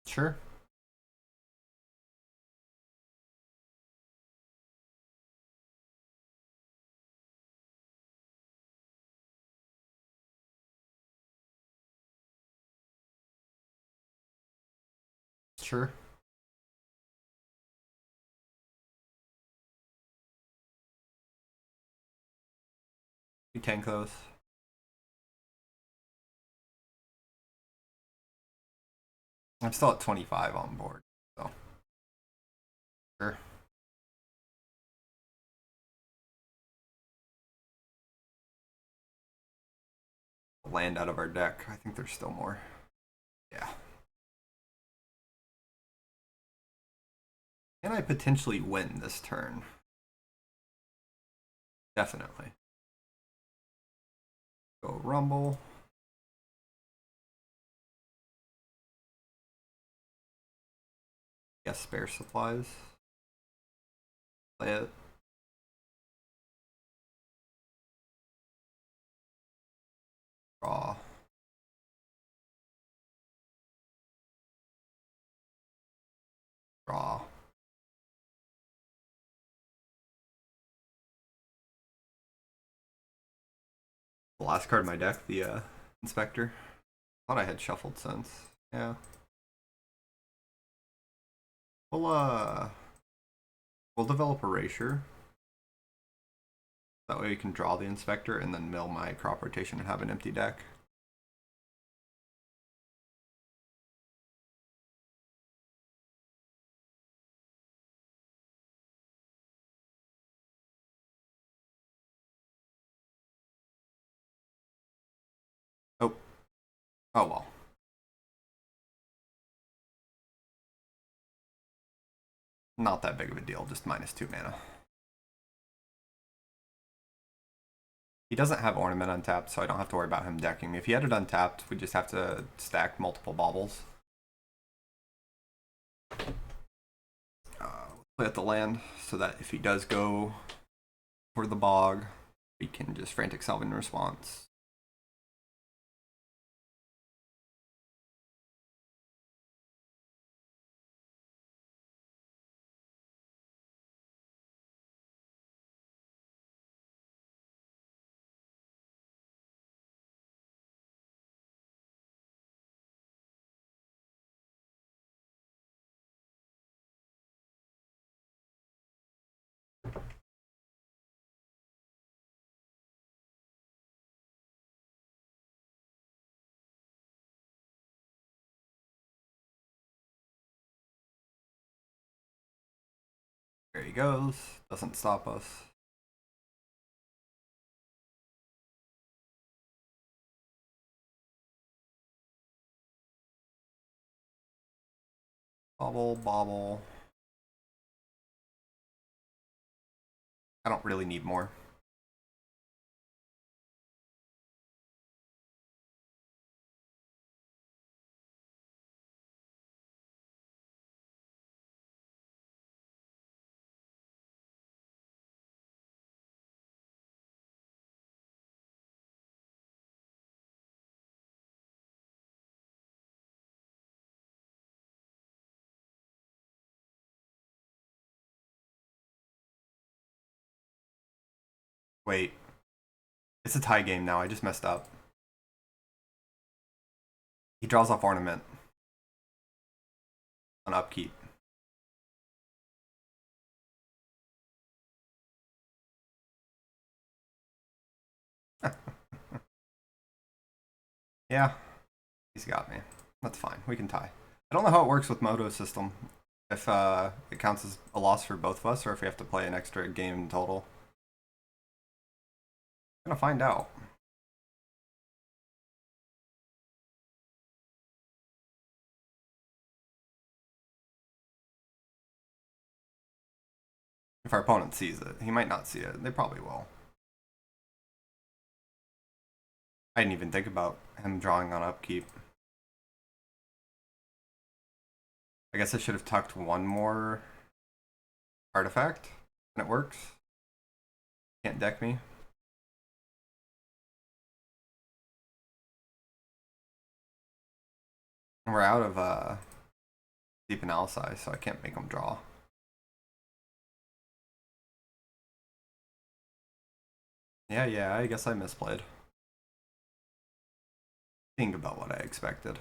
Sure. Sure. We tank those. I'm still at 25 on board, so. Sure. Land out of our deck. I think there's still more. Yeah. Can I potentially win this turn? Definitely. Go Rumble. Yes, spare supplies. Play it. Draw. Draw. The last card in my deck, the Inspector. Thought I had shuffled since. Yeah. We'll develop Erasure. That way we can draw the Inspector and then mill my crop rotation and have an empty deck. Oh. Oh well. Not that big of a deal, just -2 mana. He doesn't have Ornament untapped, so I don't have to worry about him decking me. If he had it untapped, we just have to stack multiple baubles. Play at the land, so that if he does go for the bog, we can just Frantic Salve in response. There he goes. Doesn't stop us. Bobble, bobble. I don't really need more. Wait. It's a tie game now. I just messed up. He draws off Ornament on upkeep. Yeah, he's got me. That's fine. We can tie. I don't know how it works with Moto's system. If it counts as a loss for both of us, or if we have to play an extra game in total. I'm gonna find out. If our opponent sees it. He might not see it. They probably will. I didn't even think about him drawing on upkeep. I guess I should have tucked one more artifact, and it works. Can't deck me. And we're out of deep analysis, so I can't make them draw. Yeah, I guess I misplayed. Think about what I expected.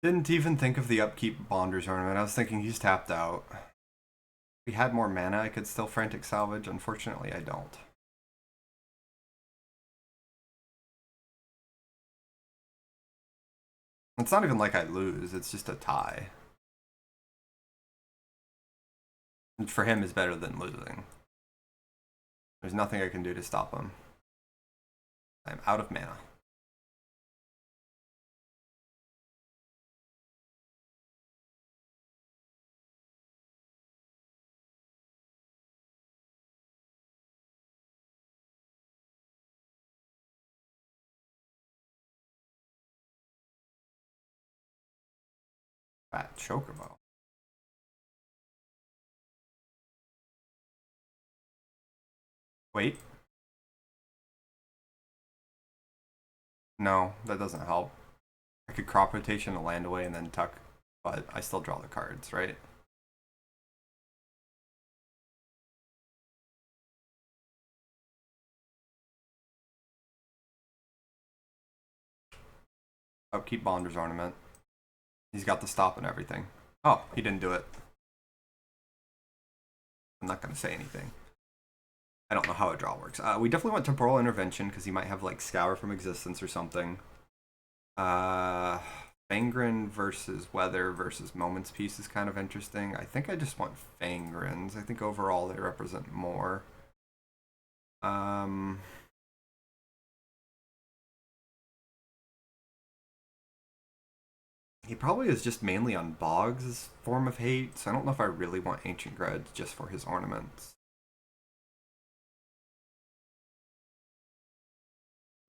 Didn't even think of the upkeep Bonder's Ornament. I was thinking he's tapped out. If we had more mana, I could still Frantic Salvage. Unfortunately, I don't. It's not even like I lose, it's just a tie. And for him is better than losing. There's nothing I can do to stop him. I'm out of mana. Fat Chocobo. Wait. No, that doesn't help. I could crop rotation a land away and then tuck, but I still draw the cards, right? Upkeep Bonder's Ornament. He's got the stop and everything. Oh, he didn't do it. I'm not going to say anything. I don't know how a draw works. We definitely want Temporal Intervention because he might have like Scour from Existence or something. Fangren versus Weather versus Moments Piece is kind of interesting. I think I just want Fangrens. I think overall they represent more. He probably is just mainly on Boggs' form of hate, so I don't know if I really want Ancient Grudge just for his ornaments.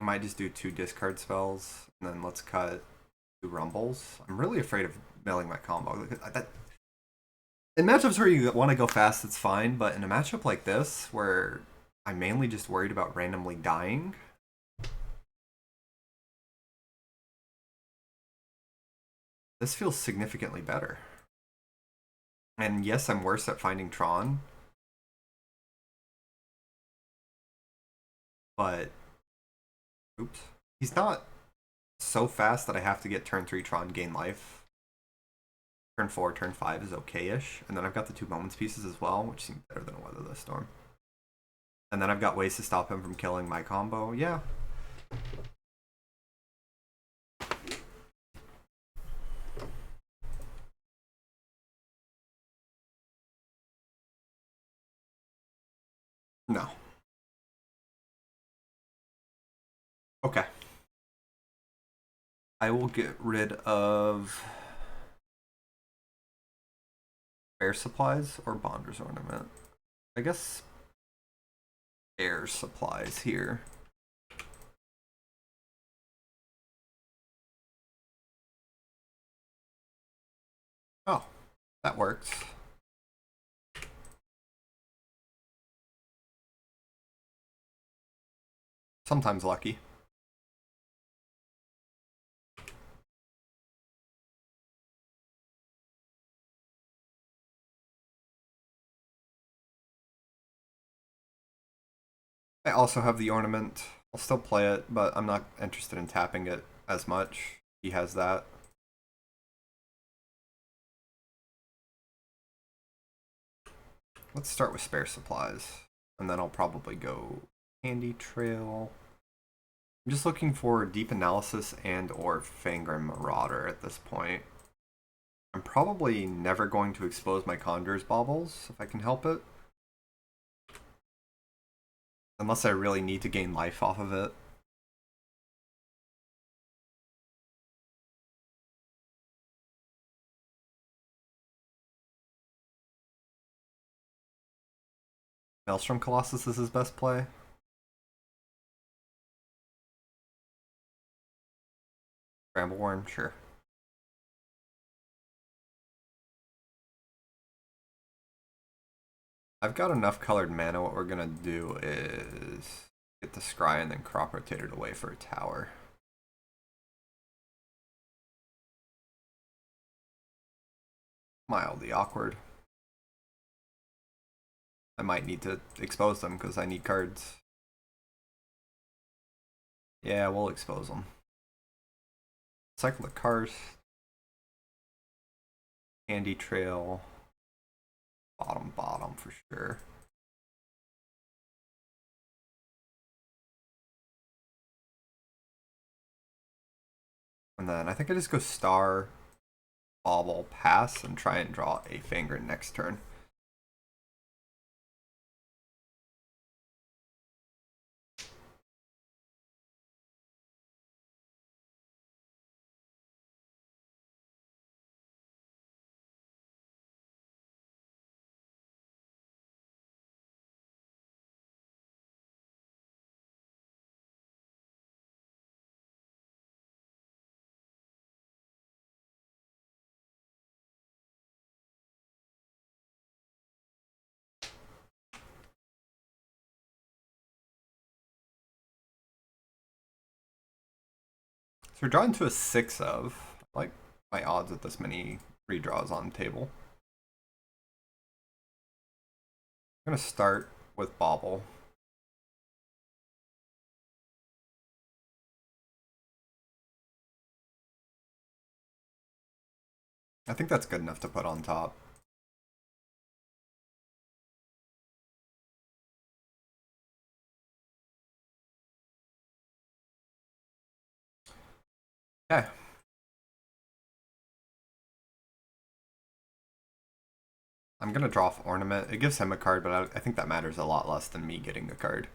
I might just do 2 discard spells, and then let's cut 2 Rumbles. I'm really afraid of milling my combo. In matchups where you want to go fast, it's fine, but in a matchup like this, where I'm mainly just worried about randomly dying, this feels significantly better. And yes, I'm worse at finding Tron, but oops, he's not so fast that I have to get turn 3 Tron gain life. Turn 4, turn 5 is okay-ish, and then I've got the 2 Moments Pieces as well, which seem better than a Weather the Storm. And then I've got ways to stop him from killing my combo. Yeah. No. Okay. I will get rid of Bear Supplies or Bonder's Ornament. I guess air supplies here. Oh, that works. Sometimes lucky. I also have the ornament. I'll still play it, but I'm not interested in tapping it as much. He has that. Let's start with spare supplies, and then I'll probably go Candy Trail. I'm just looking for Deep Analysis and or Fangren Marauder at this point. I'm probably never going to expose my Conjurer's Baubles if I can help it. Unless I really need to gain life off of it. Maelstrom Colossus is his best play. Brambleworm, sure. I've got enough colored mana. What we're gonna do is get the Scry and then crop rotate it away for a tower. Mildly awkward. I might need to expose them because I need cards. Yeah, we'll expose them. Cycle of Karst. Candy Trail. Bottom for sure. And then I think I just go Star, Bauble, pass, and try and draw a Fangren next turn. So we're drawing to a 6 of. I like my odds with this many redraws on the table. I'm gonna start with Bauble. I think that's good enough to put on top. Okay. I'm gonna draw off Ornament. It gives him a card, but I think that matters a lot less than me getting a card.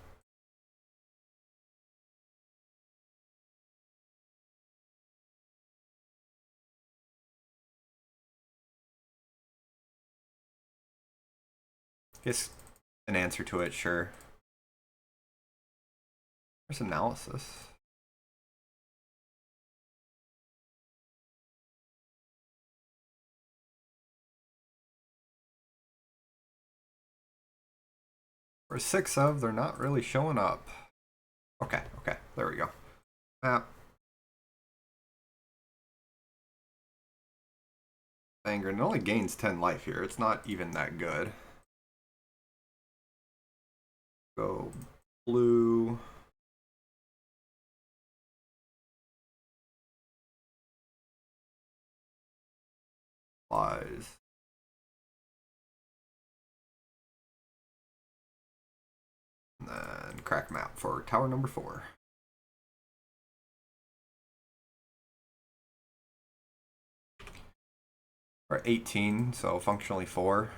Guess an answer to it, sure. There's analysis. For a 6 of, they're not really showing up. Okay, there we go. Map. Fangren, it only gains 10 life here. It's not even that good. Go blue. Flies. And then crack map for tower number 4. We're at 18, so functionally 4.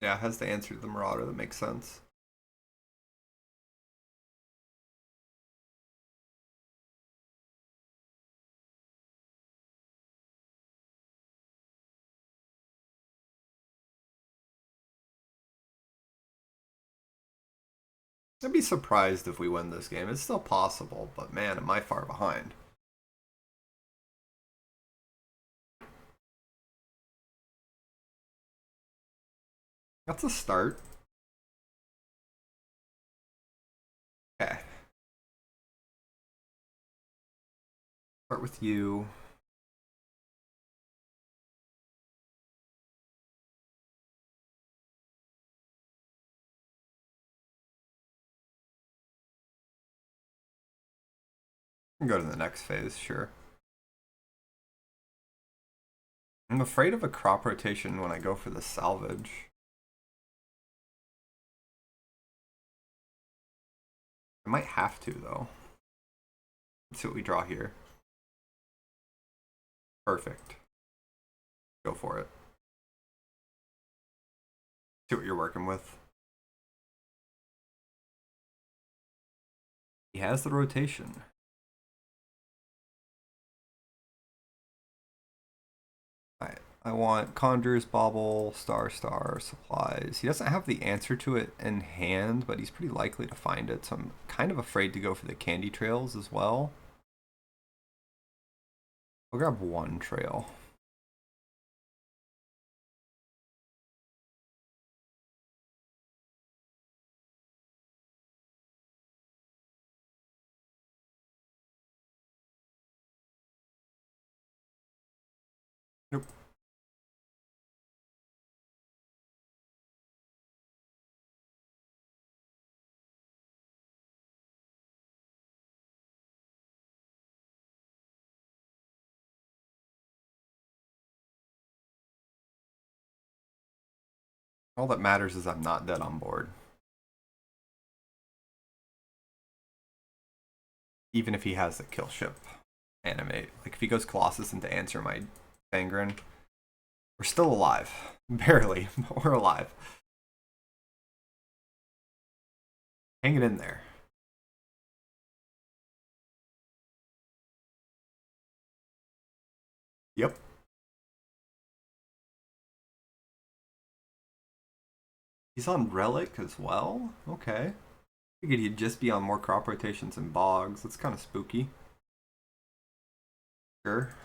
Yeah, it has the answer to the Marauder. That makes sense. I'd be surprised if we win this game. It's still possible, but man, am I far behind. That's a start. Okay. Start with you. Go to the next phase, sure. I'm afraid of a crop rotation when I go for the salvage. I might have to, though. Let's see what we draw here. Perfect. Go for it. See what you're working with. He has the rotation. Alright, I want Conjures, Bauble, Star, Supplies. He doesn't have the answer to it in hand, but he's pretty likely to find it, so I'm kind of afraid to go for the candy trails as well. I'll grab one trail. Nope. All that matters is I'm not dead on board. Even if he has the kill ship animate. Like if he goes Colossus into answer my Fangren, we're still alive. Barely, but we're alive. Hang it in there. Yep. He's on Relic as well? Okay. Figured he'd just be on more crop rotations and bogs. That's kind of spooky. Sure.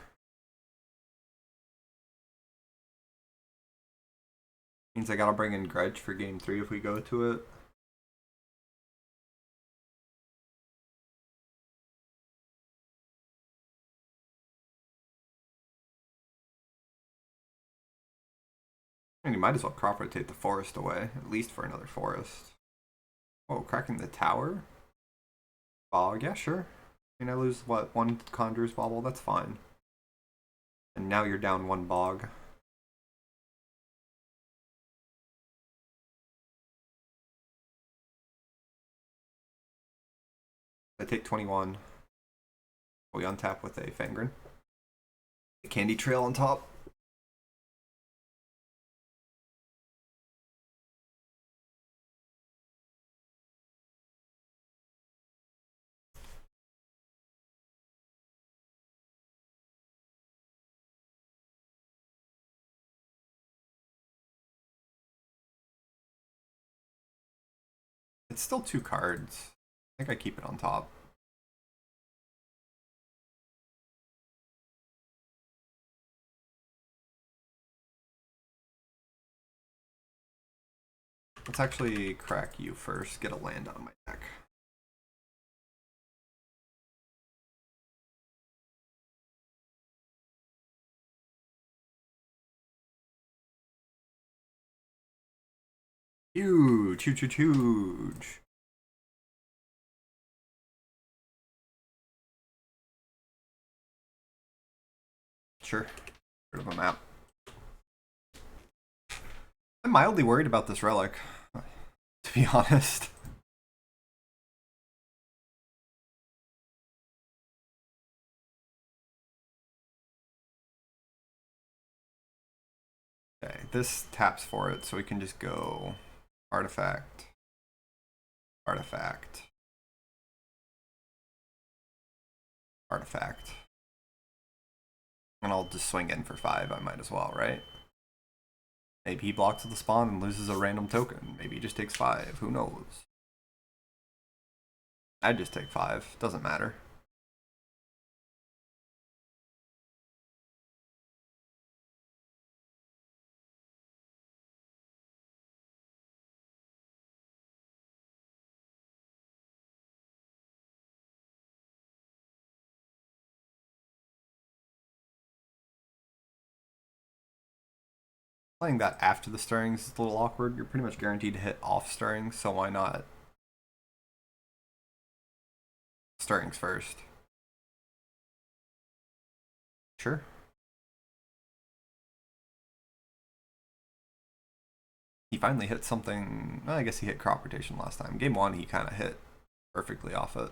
Means I gotta bring in Grudge for game 3 if we go to it. And you might as well crop rotate the forest away, at least for another forest. Oh, cracking the tower? Bog, yeah, sure. I mean, I lose, what, one Conjurer's Bauble? That's fine. And now you're down one bog. I take 21. We untap with a Fangren. A Candy Trail on top. It's still 2 cards. I think I keep it on top. Let's actually crack you first, get a land on my deck. Huge, huge, huge, huge. Sure. Rid of a map. I'm mildly worried about this relic, to be honest. Okay, this taps for it, so we can just go artifact, artifact, artifact. And I'll just swing in for 5, I might as well, right? Maybe he blocks the spawn and loses a random token. Maybe he just takes 5, who knows? I'd just take 5, doesn't matter. Playing that after the stirrings is a little awkward. You're pretty much guaranteed to hit off stirrings, so why not stirrings first? Sure. He finally hit something. Well, I guess he hit crop rotation last time. Game 1, he kind of hit perfectly off it.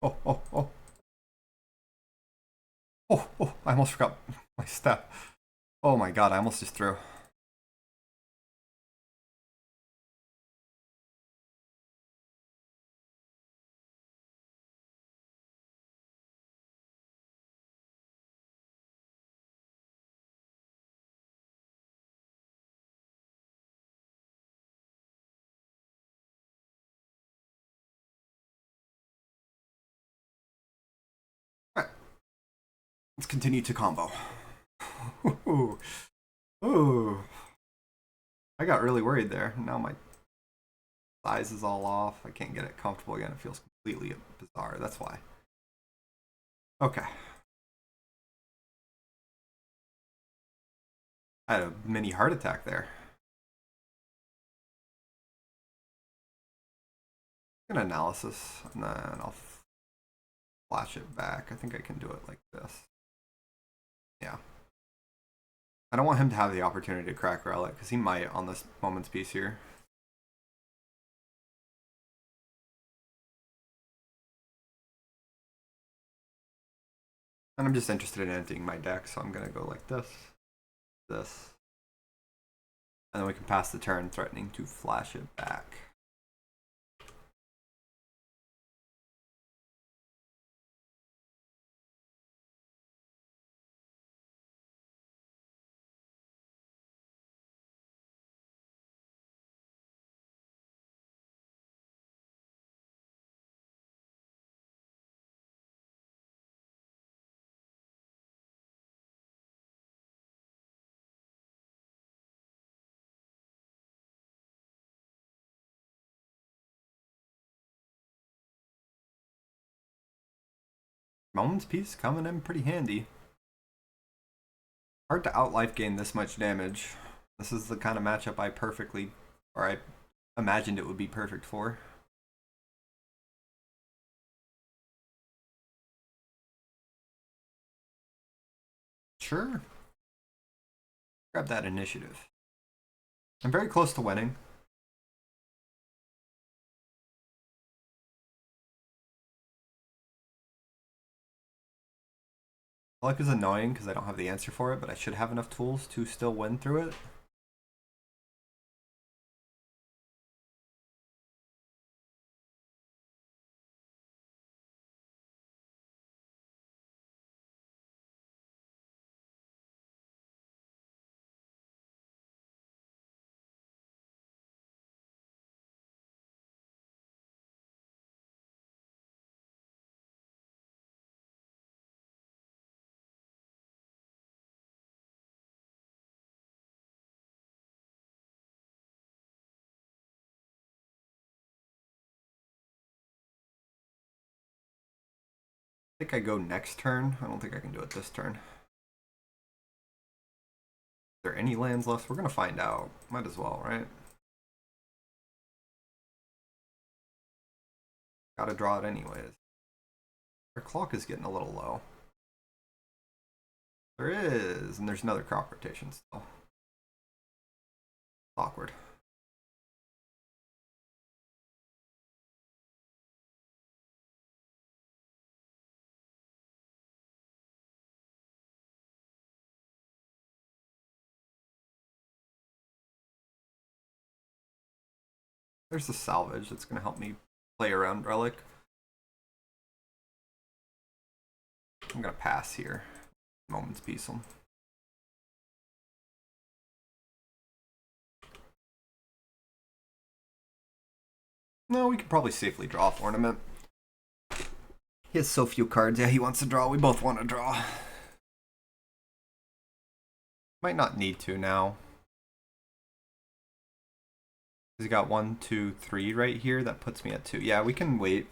Oh, oh, oh. Oh, oh, I almost forgot my step. Oh my god, I almost just threw. Alright. Let's continue to combo. Ooh. Ooh. I got really worried there. Now my size is all off. I can't get it comfortable again. It feels completely bizarre. That's why. Okay. I had a mini heart attack there. An analysis, and then I'll flash it back. I think I can do it like this. Yeah. I don't want him to have the opportunity to crack Relic, because he might on this Moment's Peace here. And I'm just interested in emptying my deck, so I'm going to go like this, this. And then we can pass the turn, threatening to flash it back. Moment's Peace coming in pretty handy. Hard to outlife gain this much damage. This is the kind of matchup I imagined it would be perfect for. Sure. Grab that initiative. I'm very close to winning. Luck is annoying because I don't have the answer for it, but I should have enough tools to still win through it. I think I go next turn. I don't think I can do it this turn. Is there any lands left? We're gonna find out. Might as well, right? Gotta draw it anyways. Our clock is getting a little low. There is, and there's another crop rotation still. Awkward. There's the salvage that's going to help me play around Relic. I'm going to pass here. Moment's Peace them. No, we could probably safely draw off Ornament. He has so few cards. Yeah, he wants to draw. We both want to draw. Might not need to now. He's got 1, 2, 3 right here. That puts me at 2. Yeah, we can wait.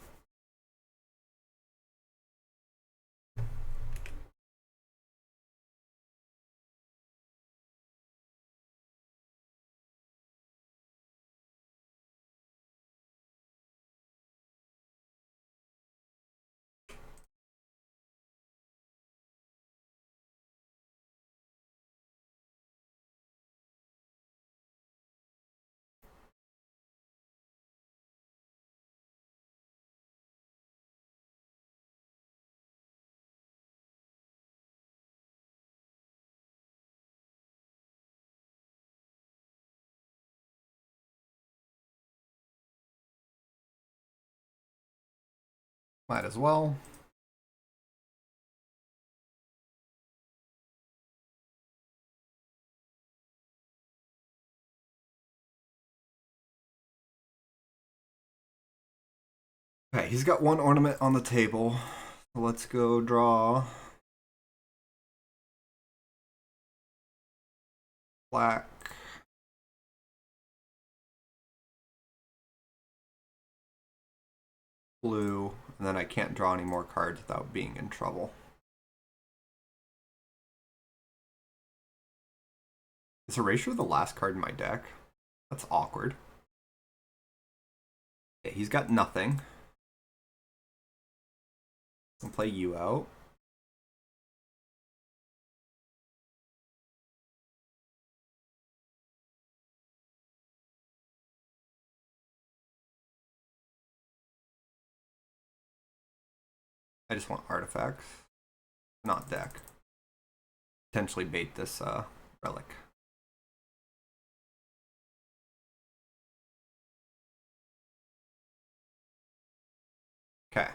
Might as well. Okay, he's got 1 ornament on the table. So let's go draw. Black. Blue. And then I can't draw any more cards without being in trouble. Is Erasure the last card in my deck? That's awkward. Okay, he's got nothing. I'll play you out. I just want artifacts, not deck. Potentially bait this relic. Okay.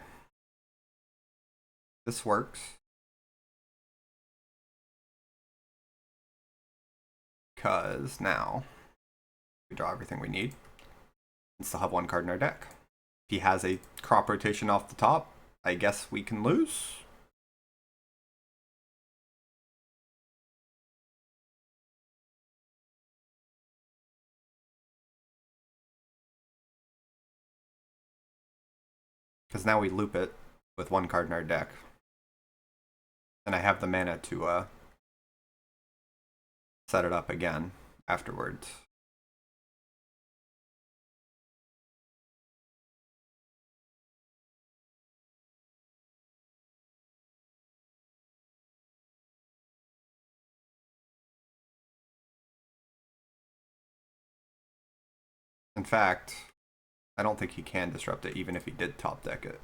This works. Because now we draw everything we need and still have 1 card in our deck. If he has a crop rotation off the top, I guess we can lose. Because now we loop it with 1 card in our deck. And I have the mana to set it up again afterwards. In fact, I don't think he can disrupt it even if he did top deck it.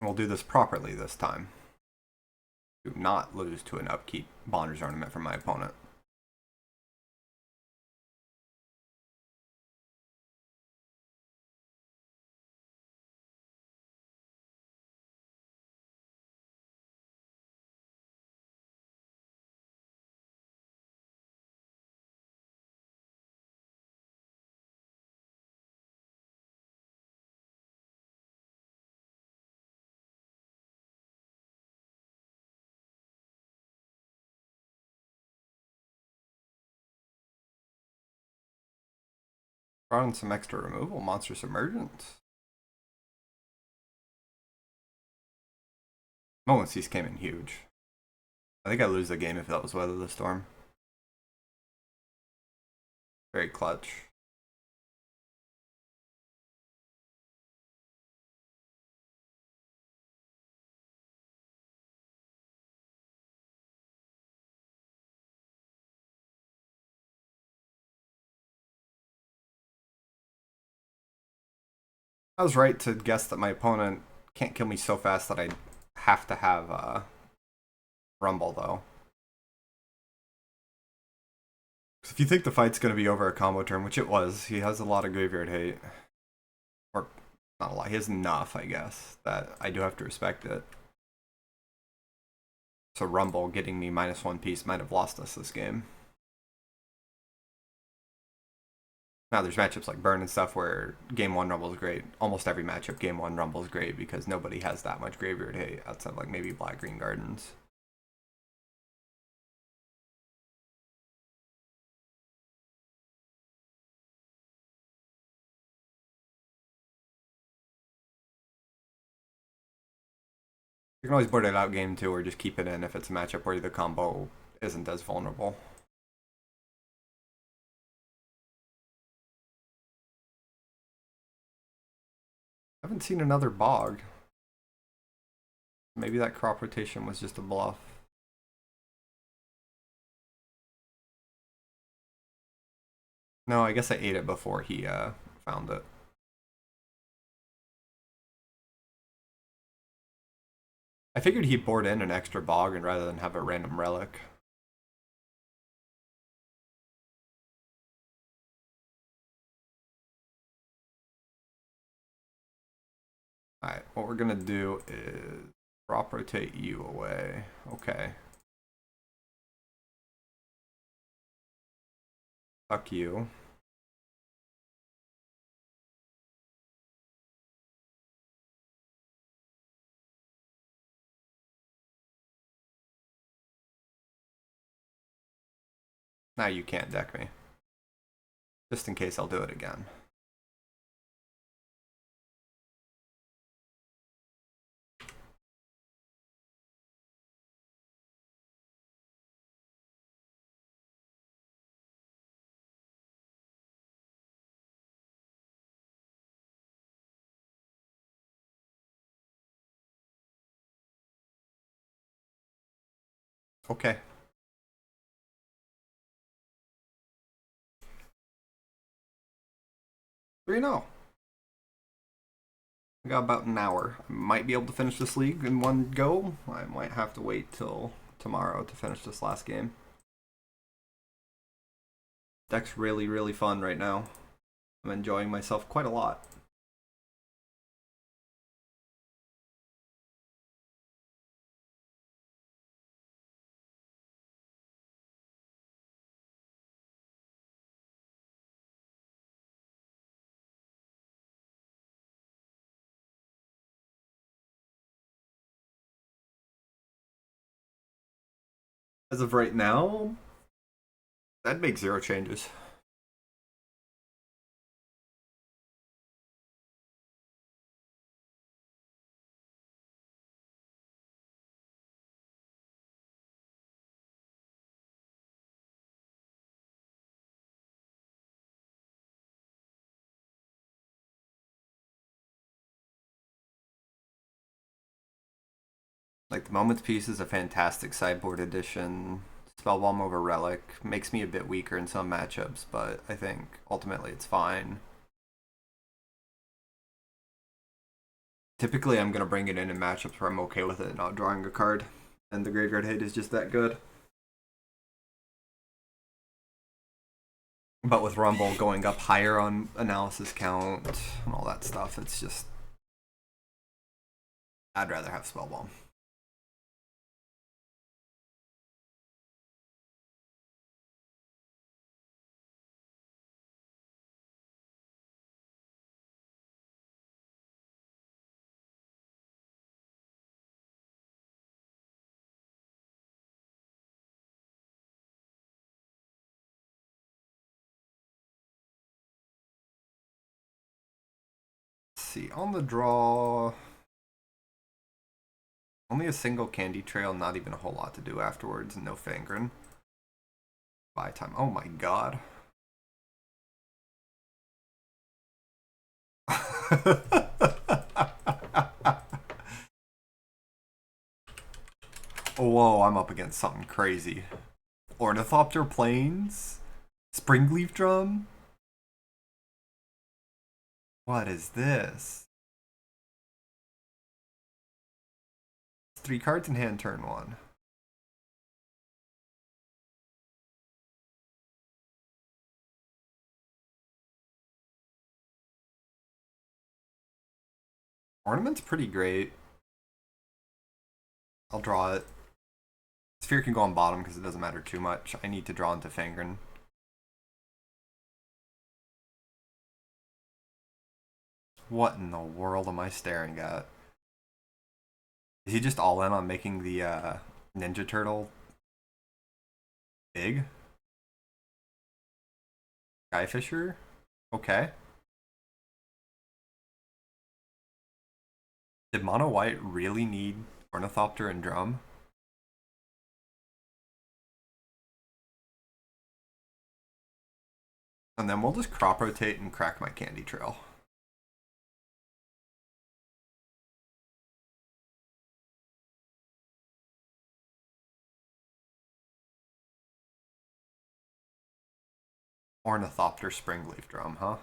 We'll do this properly this time. Do not lose to an upkeep Bonder's Ornament from my opponent. Brought in some extra removal, Monstrous Emergence. Moment Cease came in huge. I think I lose the game if that was Weather the Storm. Very clutch. I was right to guess that my opponent can't kill me so fast that I have to have Rumble, though. If you think the fight's going to be over a combo turn, which it was, he has a lot of graveyard hate. Or, not a lot, he has enough, I guess, that I do have to respect it. So Rumble getting me -1 piece might have lost us this game. Now there's matchups like Burn and stuff where game 1 Rumble is great. Almost every matchup game 1 Rumble is great because nobody has that much graveyard hate outside of like maybe Black Green Gardens. You can always board it out game 2 or just keep it in if it's a matchup where the combo isn't as vulnerable. I haven't seen another Bog. Maybe that crop rotation was just a bluff. No, I guess I ate it before he found it. I figured he'd board in an extra Bog and rather than have a random relic. Alright, what we're gonna do is drop rotate you away. Okay. Fuck you. Now you can't deck me. Just in case I'll do it again. Okay. You know. I got about an hour. I might be able to finish this league in one go. I might have to wait till tomorrow to finish this last game. Deck's really, really fun right now. I'm enjoying myself quite a lot. As of right now, I'd make 0 changes. Like, the Moment's Piece is a fantastic sideboard addition. Spellbomb over Relic makes me a bit weaker in some matchups, but I think ultimately it's fine. Typically, I'm going to bring it in matchups where I'm okay with it not drawing a card, and the graveyard hit is just that good. But with Rumble going up higher on analysis count and all that stuff, it's just... I'd rather have Spellbomb. Let's see, on the draw... Only a single Candy Trail, not even a whole lot to do afterwards, and no Fangren. Buy time. Oh my god. Whoa, I'm up against something crazy. Ornithopter Plains? Springleaf Drum? What is this? 3 cards in hand, turn 1. Ornament's pretty great. I'll draw it. Sphere can go on bottom because it doesn't matter too much. I need to draw into Fangren. What in the world am I staring at? Is he just all in on making the Ninja Turtle big? Skyfisher? Okay. Did Mono White really need Ornithopter and Drum? And then we'll just crop rotate and crack my Candy Trail. Ornithopter Springleaf Drum, huh?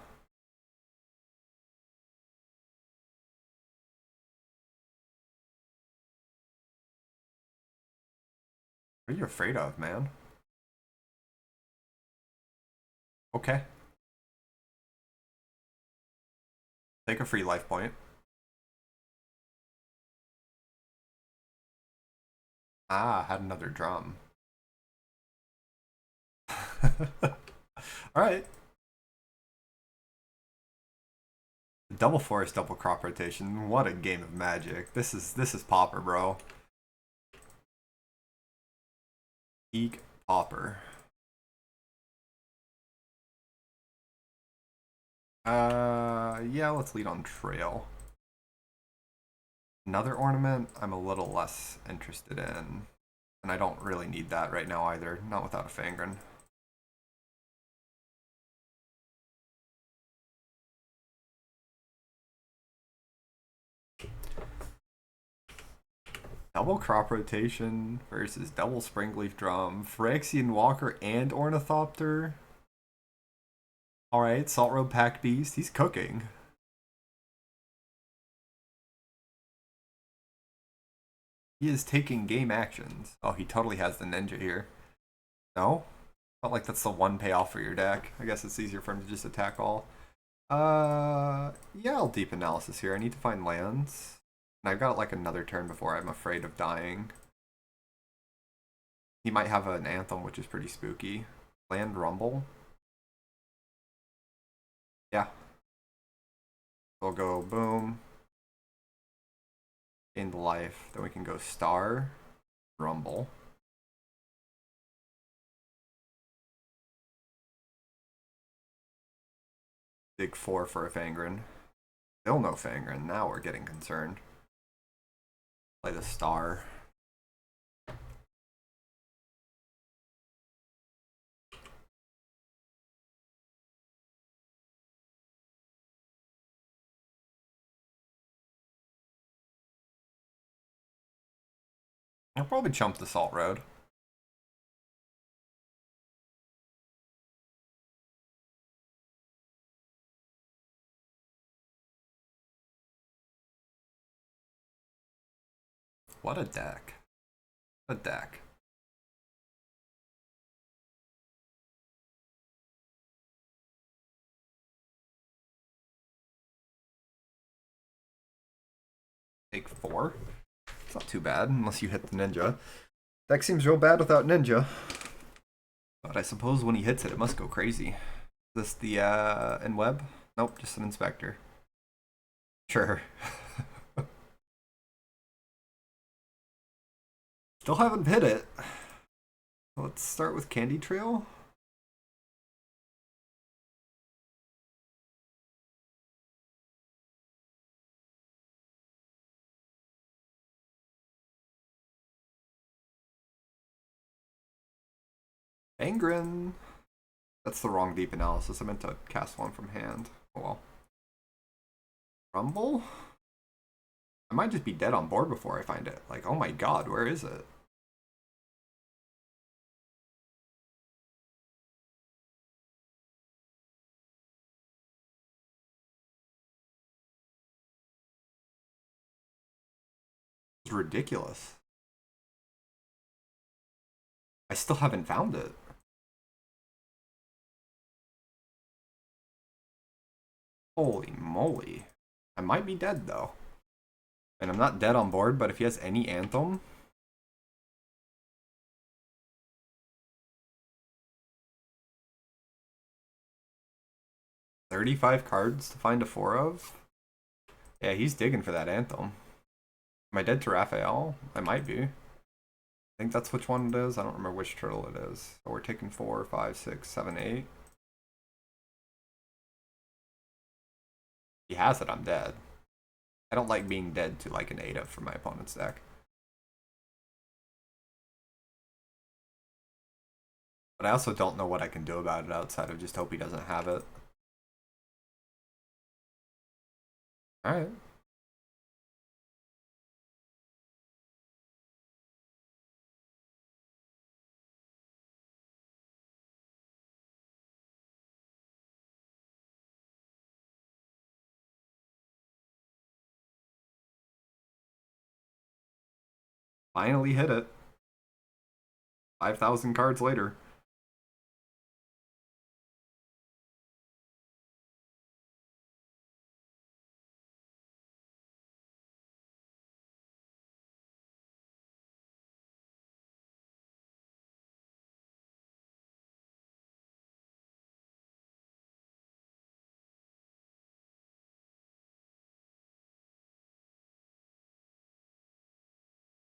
What are you afraid of, man? Okay. Take a free life point. Ah, had another drum. Alright. Double force, double crop rotation. What a game of magic. This is Pauper, bro. Eek Pauper. Yeah, let's lead on Trail. Another ornament I'm a little less interested in. And I don't really need that right now either. Not without a Fangren. Double crop rotation versus double springleaf drum. Phyrexian Walker and Ornithopter. Alright, Salt Road Pack Beast. He's cooking. He is taking game actions. Oh, he totally has the ninja here. No? Not like that's the one payoff for your deck. I guess it's easier for him to just attack all. Yeah, I'll deep analysis here. I need to find lands. And I've got like another turn before I'm afraid of dying. He might have an Anthem, which is pretty spooky. Land Rumble. Yeah. We'll go boom. Gain the life. Then we can go Star. Rumble. Dig 4 for a Fangren. Still no Fangren. Now we're getting concerned. Play the Star. I'll probably chump the Salt Road. What a deck. What a deck. Take 4. It's not too bad, unless you hit the ninja. Deck seems real bad without ninja. But I suppose when he hits it, it must go crazy. Is this the web? Nope, just an inspector. Sure. Still haven't hit it. Let's start with Candy Trail. Angren. That's the wrong deep analysis. I meant to cast one from hand. Oh well. Rumble? I might just be dead on board before I find it. Like, oh my god, where is it? It's ridiculous. I still haven't found it. Holy moly. I might be dead though. And I'm not dead on board, but if he has any Anthem... 35 cards to find a 4 of? Yeah, he's digging for that Anthem. Am I dead to Raphael? I might be. I think that's which one it is. I don't remember which turtle it is. So we're taking 4, 5, 6, 7, 8. He has it, I'm dead. I don't like being dead to like an 8 for my opponent's deck. But I also don't know what I can do about it outside of just hope he doesn't have it. Alright. Finally hit it. 5,000 cards later.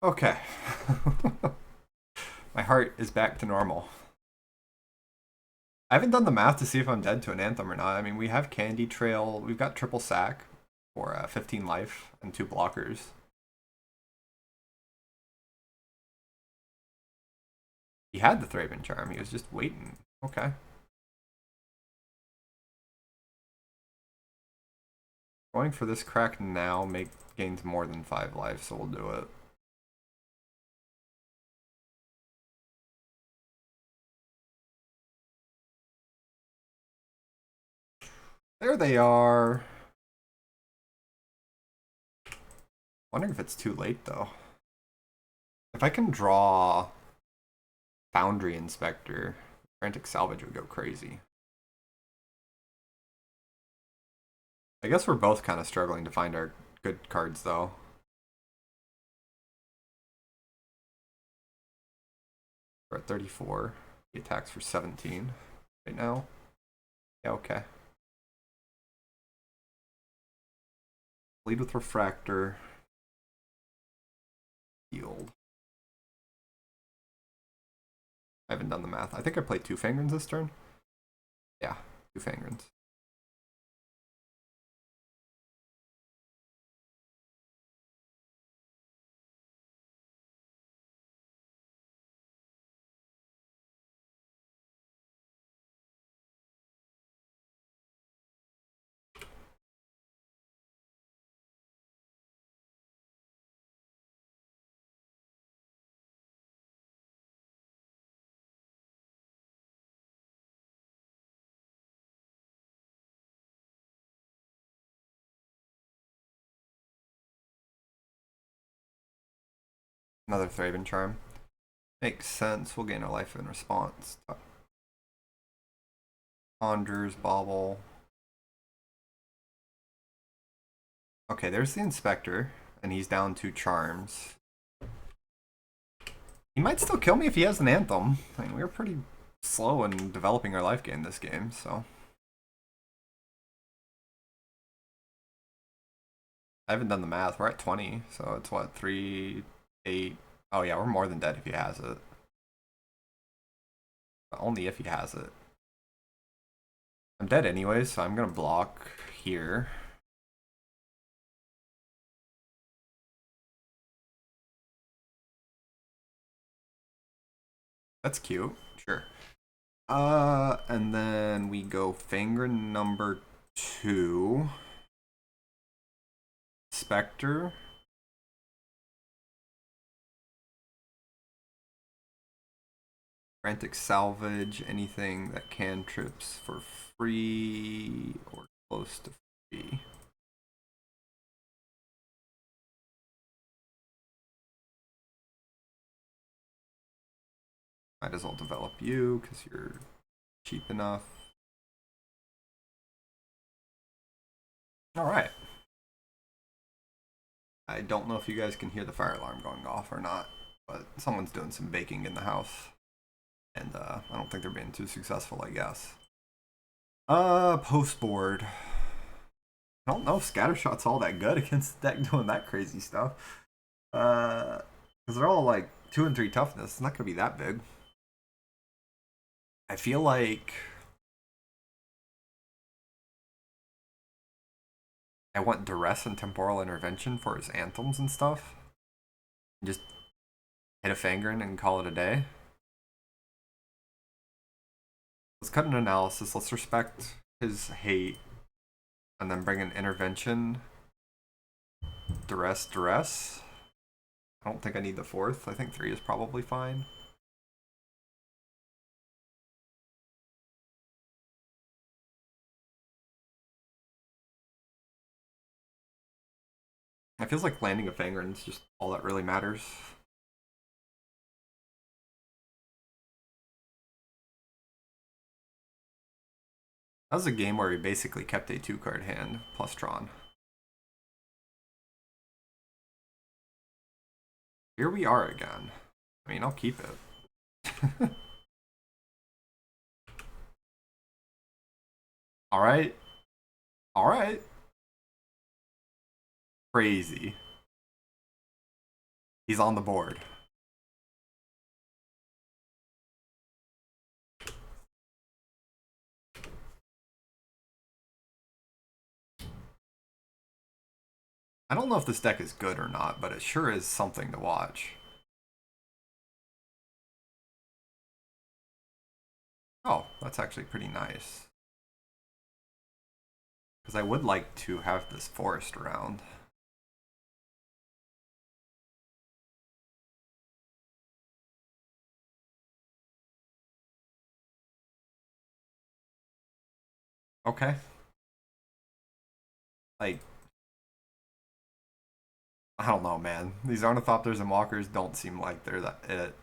Okay. My heart is back to normal. I haven't done the math to see if I'm dead to an Anthem or not. I mean, we have Candy Trail. We've got triple sack for 15 life and 2 blockers. He had the Thraben Charm. He was just waiting. Okay. Going for this crack now gains more than 5 life, so we'll do it. There they are. Wondering if it's too late though. If I can draw Foundry Inspector, Frantic Salvage would go crazy. I guess we're both kind of struggling to find our good cards though. We're at 34. He attacks for 17 right now. Yeah, okay. Lead with Refractor. Healed. I haven't done the math. I think I played 2 Fangrins this turn. Yeah, 2 Fangrins. Another Thraben Charm. Makes sense. We'll gain a life in response. Conjures, Bauble. Okay, there's the Inspector, and he's down 2 charms. He might still kill me if he has an Anthem. I mean, we were pretty slow in developing our life gain this game, so. I haven't done the math. We're at 20, so it's what, 3, 8. Oh yeah, we're more than dead if he has it. But only if he has it. I'm dead anyways, so I'm gonna block here. That's cute, sure. And then we go Fangren number 2. Spectre. Frantic Salvage, anything that cantrips for free or close to free. Might as well develop you because you're cheap enough. Alright. I don't know if you guys can hear the fire alarm going off or not, but someone's doing some baking in the house. And I don't think they're being too successful, I guess. Post board. I don't know if Scattershot's all that good against the deck doing that crazy stuff. Because they're all like 2 and 3 toughness. It's not going to be that big. I feel like I want Duress and Temporal Intervention for his anthems and stuff. Just hit a Fangren and call it a day. Let's cut an analysis. Let's respect his hate. And then bring an intervention. Duress. I don't think I need the 4th. I think 3 is probably fine. It feels like landing a Fangren is just all that really matters. That was a game where we basically kept a 2-card hand plus Tron. Here we are again. I mean, I'll keep it. Alright. Alright. Crazy. He's on the board. I don't know if this deck is good or not, but it sure is something to watch. Oh, that's actually pretty nice. Because I would like to have this forest around. Okay. Like, I don't know, man. These Ornithopters and Walkers don't seem like they're that it.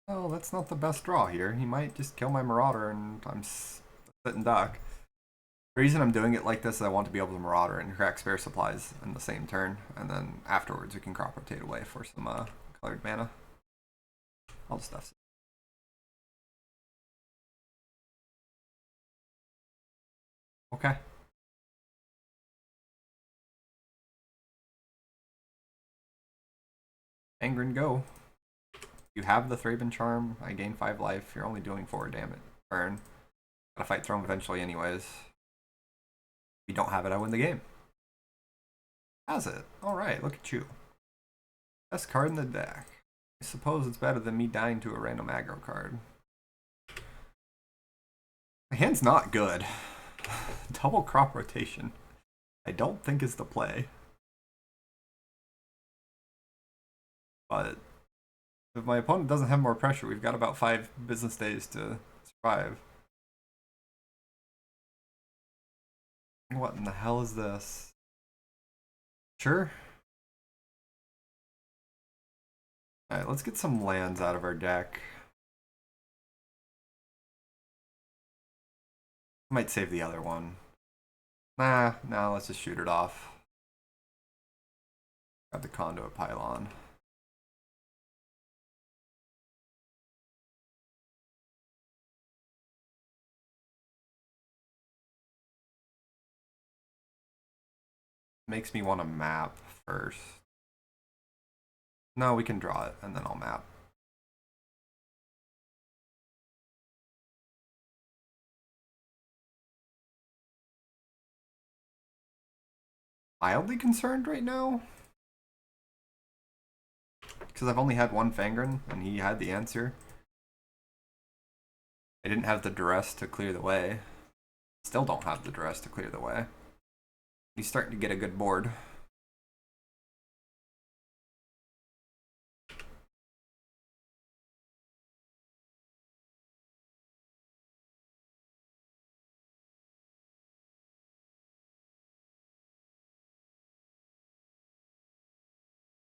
Oh, that's not the best draw here. He might just kill my Marauder and I'm sitting duck. The reason I'm doing it like this is I want to be able to Marauder and crack spare supplies in the same turn, and then afterwards we can crop rotate away for some colored mana. All the stuff. Okay. Angren, go. You have the Thraben Charm. I gain 5 life. You're only doing 4 damage. Burn. Gotta fight Throne eventually anyways. If you don't have it, I win the game. Has it? Alright, look at you. Best card in the deck. I suppose it's better than me dying to a random aggro card. My hand's not good. Double crop rotation. I don't think is the play. But if my opponent doesn't have more pressure, we've got about 5 business days to survive. What in the hell is this? Sure. Alright, let's get some lands out of our deck. Might save the other one. Nah, let's just shoot it off. Grab the conduit pylon. Makes me want to map first. No, we can draw it and then I'll map. Mildly concerned right now? Because I've only had one Fangren and he had the answer. I didn't have the duress to clear the way. Still don't have the duress to clear the way. He's starting to get a good board.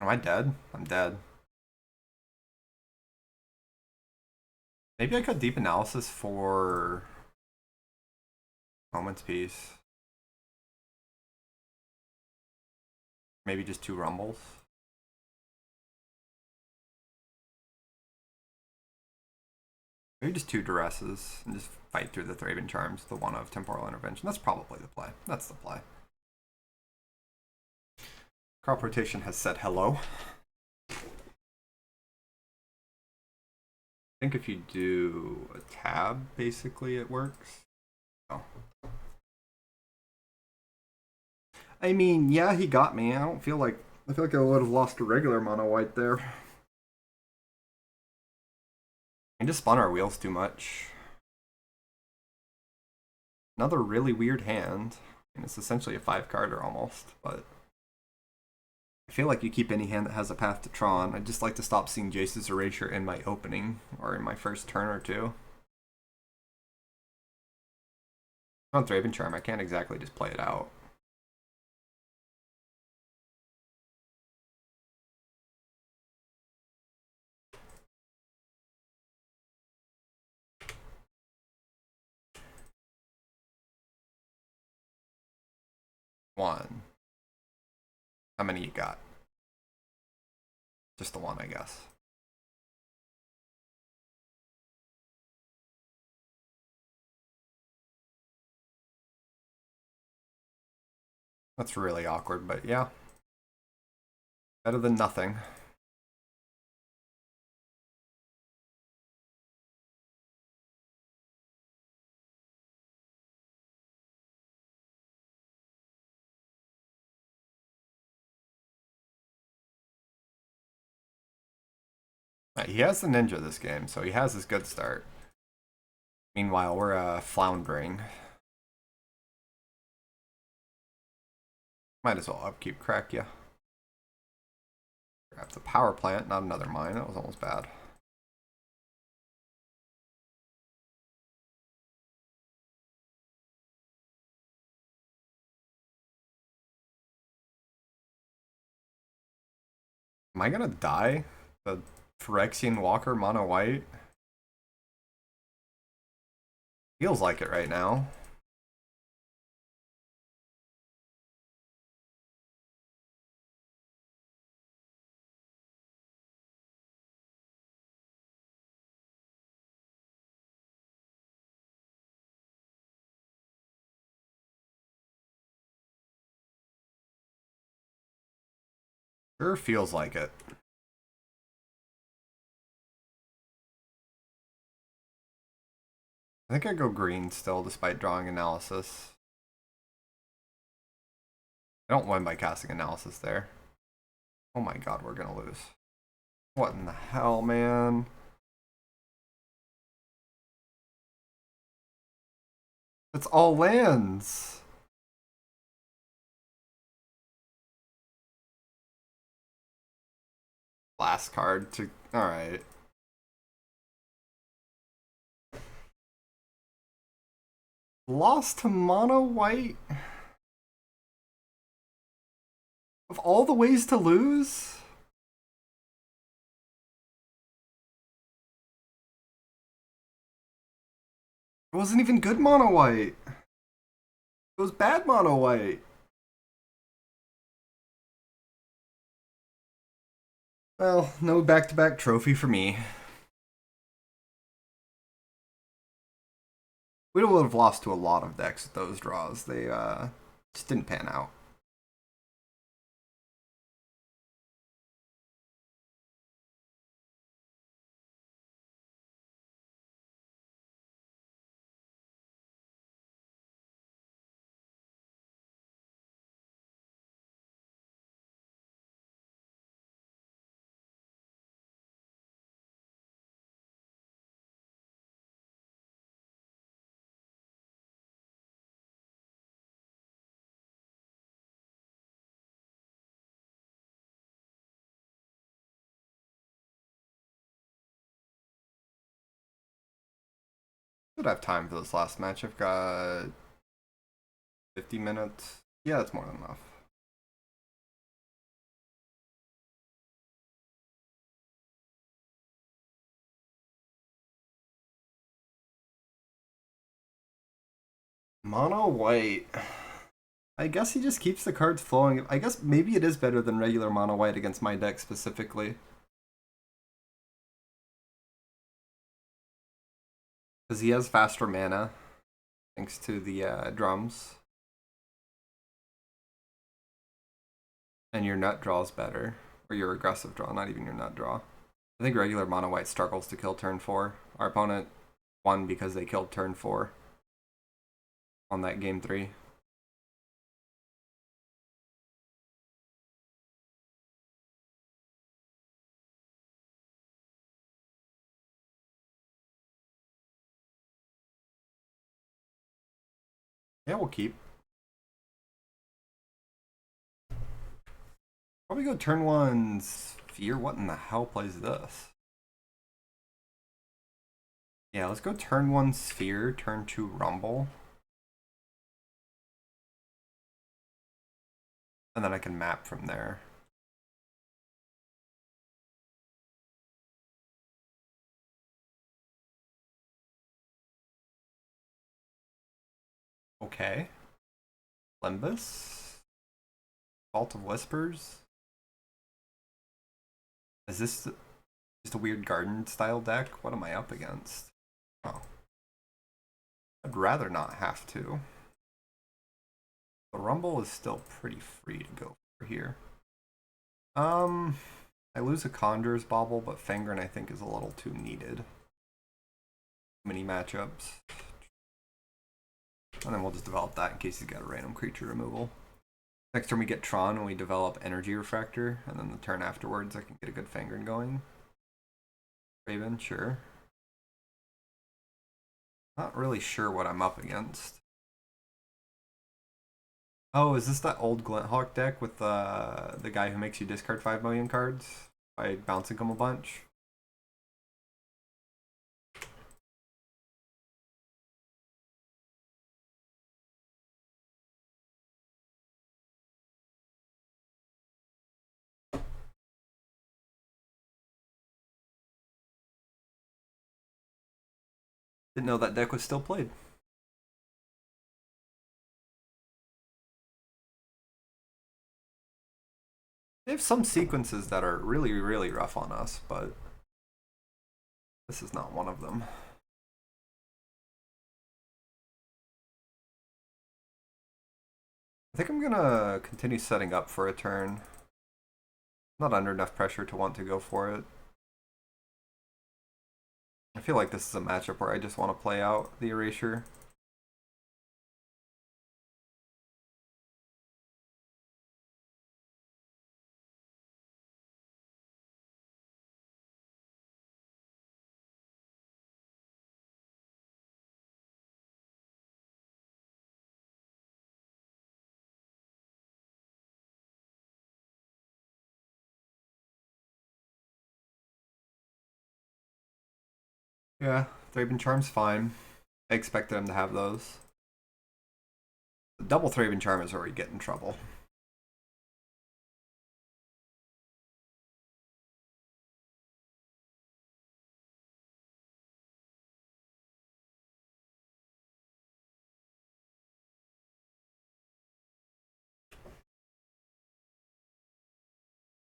Am I dead? I'm dead. Maybe I cut deep analysis for Moments Piece. Maybe just 2 rumbles. Maybe just 2 duresses and just fight through the Thraben Charms, the one of Temporal Intervention. That's probably the play. That's the play. Crop Rotation has said hello. I think if you do a tab, basically it works. Oh. I mean, yeah, he got me. I feel like I would have lost a regular mono white there. We just spun our wheels too much. Another really weird hand. And it's essentially a 5-carder almost, but I feel like you keep any hand that has a path to Tron. I'd just like to stop seeing Jace's Erasure in my opening or in my first turn or two. On Thraben Charm, I can't exactly just play it out. One. How many you got? Just the one, I guess. That's really awkward, but yeah. Better than nothing. He has the ninja this game, so he has his good start. Meanwhile, we're floundering. Might as well upkeep crack ya. Grab the power plant, not another mine. That was almost bad. Am I gonna die? The Phyrexian Walker mono white? Feels like it right now. Sure feels like it. I think I go green still, despite drawing analysis. I don't win by casting analysis there. Oh my god, we're gonna lose. What in the hell, man? It's all lands. Last card to... Alright. Lost to mono white? Of all the ways to lose? It wasn't even good mono white. It was bad mono white. Well, no back-to-back trophy for me. We would have lost to a lot of decks with those draws. They just didn't pan out. Should have time for this last match. I've got 50 minutes. Yeah, that's more than enough. Mono white. I guess he just keeps the cards flowing. I guess maybe it is better than regular mono white against my deck specifically. Because he has faster mana, thanks to the drums. And your nut draw is better. Or your aggressive draw, not even your nut draw. I think regular mono white struggles to kill turn 4. Our opponent won because they killed turn 4 on that game 3. Yeah, we'll keep. Probably go turn 1 Sphere. What in the hell plays this? Yeah, let's go turn 1 Sphere, turn 2 Rumble. And then I can map from there. Okay. Limbus. Vault of Whispers. Is this just a weird garden style deck? What am I up against? Oh. I'd rather not have to. The Rumble is still pretty free to go for here. I lose a Conjurer's Bauble, but Fangren I think is a little too needed. Many matchups. And then we'll just develop that in case he's got a random creature removal. Next turn we get Tron and we develop Energy Refractor, and then the turn afterwards I can get a good Fangren going. Raven, sure. Not really sure what I'm up against. Oh, is this that old Glinthawk deck with the guy who makes you discard 5 million cards by bouncing them a bunch? Didn't know that deck was still played. They have some sequences that are really, really rough on us, but this is not one of them. I think I'm gonna continue setting up for a turn. Not under enough pressure to want to go for it. I feel like this is a matchup where I just want to play out the Erasure. Yeah, Thraben Charm's fine. I expected him to have those. The double Thraben Charm is where we get in trouble.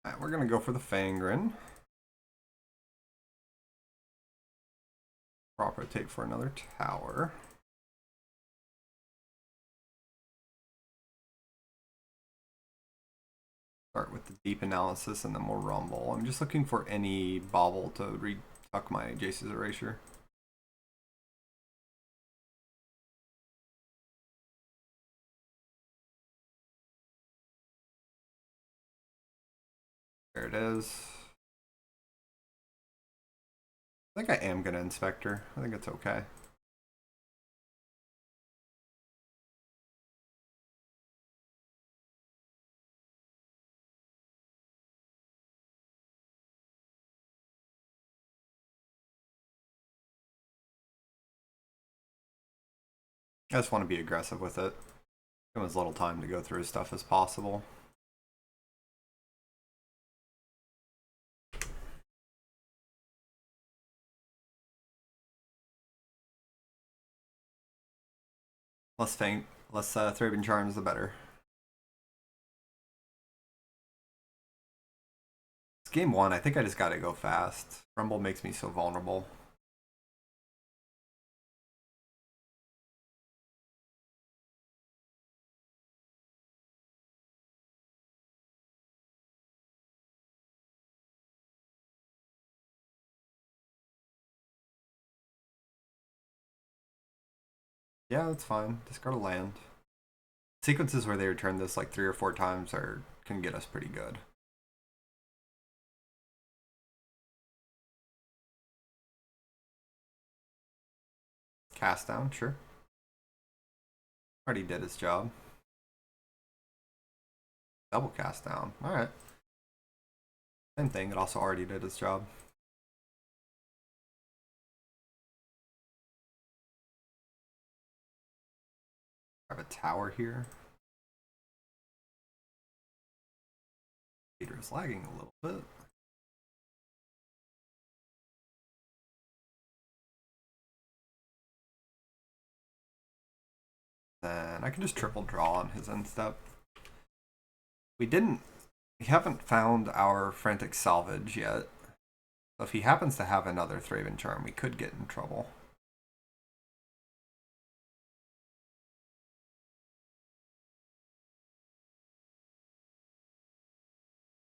Alright, we're gonna go for the Fangren. Prop rotate for another tower. Start with the deep analysis and then we'll rumble. I'm just looking for any bobble to retuck my Jace's Erasure. There it is. I think I am gonna Inspector. I think it's okay. I just want to be aggressive with it. Give him as little time to go through his stuff as possible. Less faint, less Thraben Charms, the better. It's game one. I think I just gotta go fast. Rumble makes me so vulnerable. Yeah, that's fine. Discard a land. Sequences where they return this like 3 or 4 times can get us pretty good. Cast down, sure. Already did his job. Double cast down. Alright. Same thing, it also already did its job. I have a tower here. Peter is lagging a little bit. Then I can just triple draw on his end step. We haven't found our frantic salvage yet. So if he happens to have another Thraben Charm, we could get in trouble.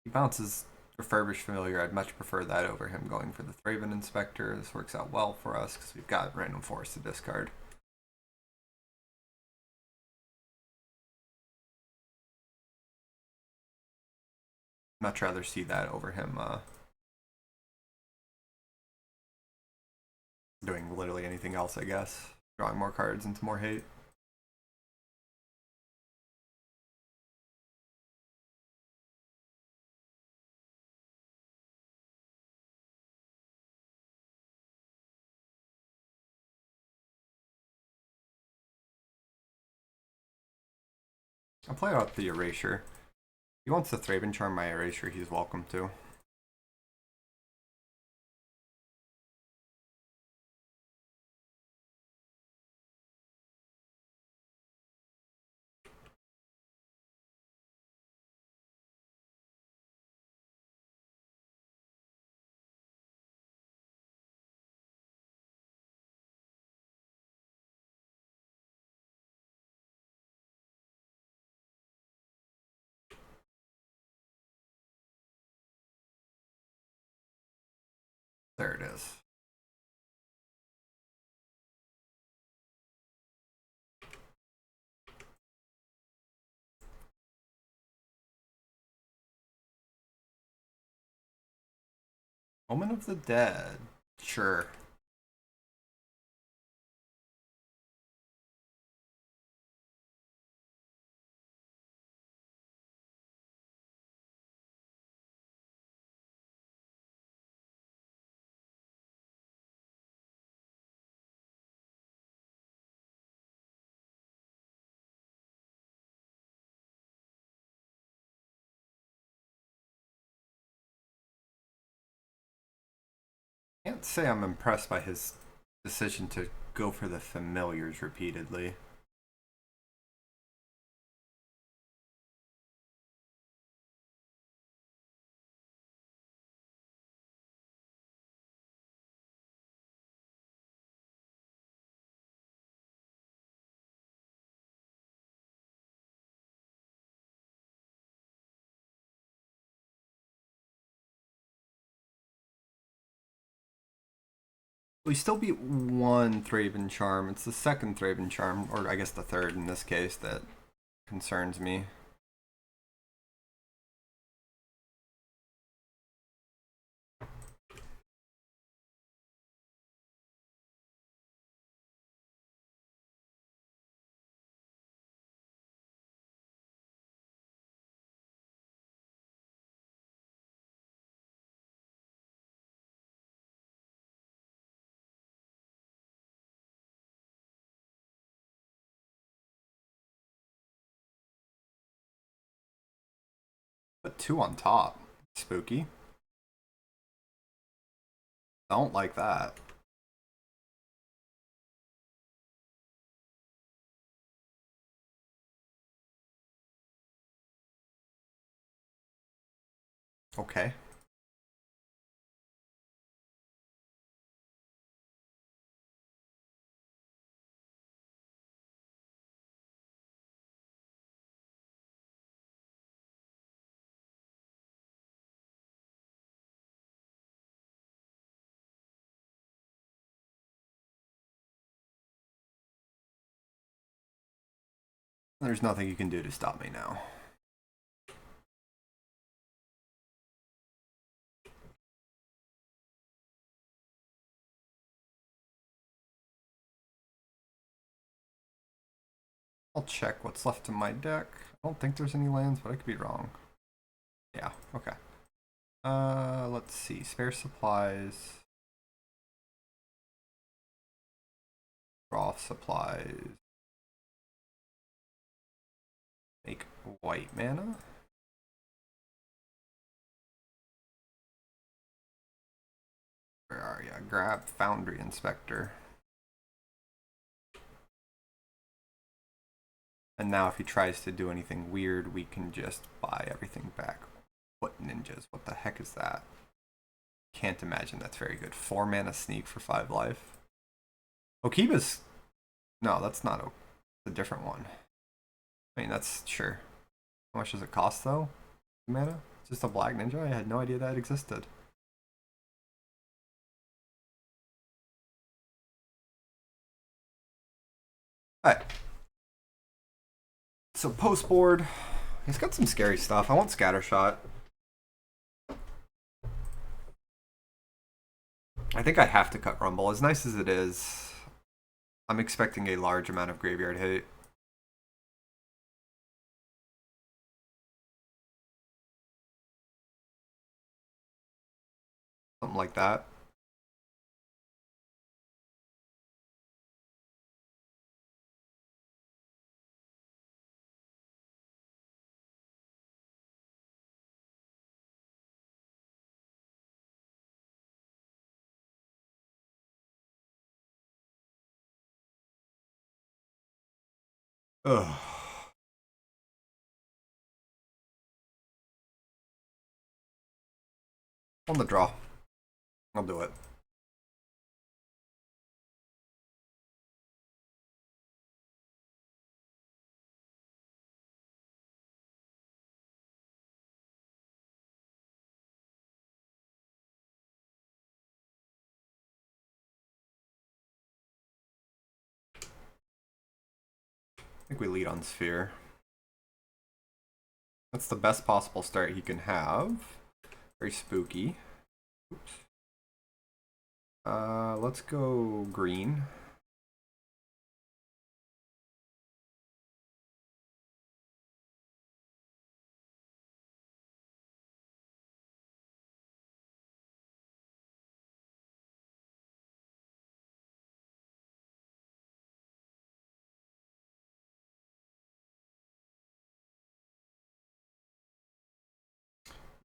He bounces Refurbished Familiar. I'd much prefer that over him going for the Thraben Inspector. This works out well for us because we've got Random Force to discard. Much rather see that over him doing literally anything else, I guess. Drawing more cards into more hate. I'll play out the Erasure. He wants to Thraben Charm my Erasure, he's welcome to. There it is. Omen of the Dead. Sure. Can't say I'm impressed by his decision to go for the familiars repeatedly. We still beat one Thraben Charm. It's the second Thraben Charm, or I guess the third in this case, that concerns me. But two on top. Spooky. Don't like that. Okay. There's nothing you can do to stop me now. I'll check what's left in my deck. I don't think there's any lands, but I could be wrong. Yeah, okay. Let's see. Spare supplies. Draw supplies. Make white mana. Where are you? Grab Foundry Inspector. And now if he tries to do anything weird, we can just buy everything back. What ninjas? What the heck is that? Can't imagine that's very good. 4 mana sneak for 5 life. Okiba's... No, that's not a different one. I mean, that's sure. How much does it cost though? Mana? It's just a black ninja? I had no idea that existed. Alright. So post board. He's got some scary stuff. I want Scattershot. I think I have to cut Rumble. As nice as it is, I'm expecting a large amount of graveyard hate. Something like that. Ugh. On the draw. I'll do it. I think we lead on Sphere. That's the best possible start he can have. Very spooky. Oops. Let's go green.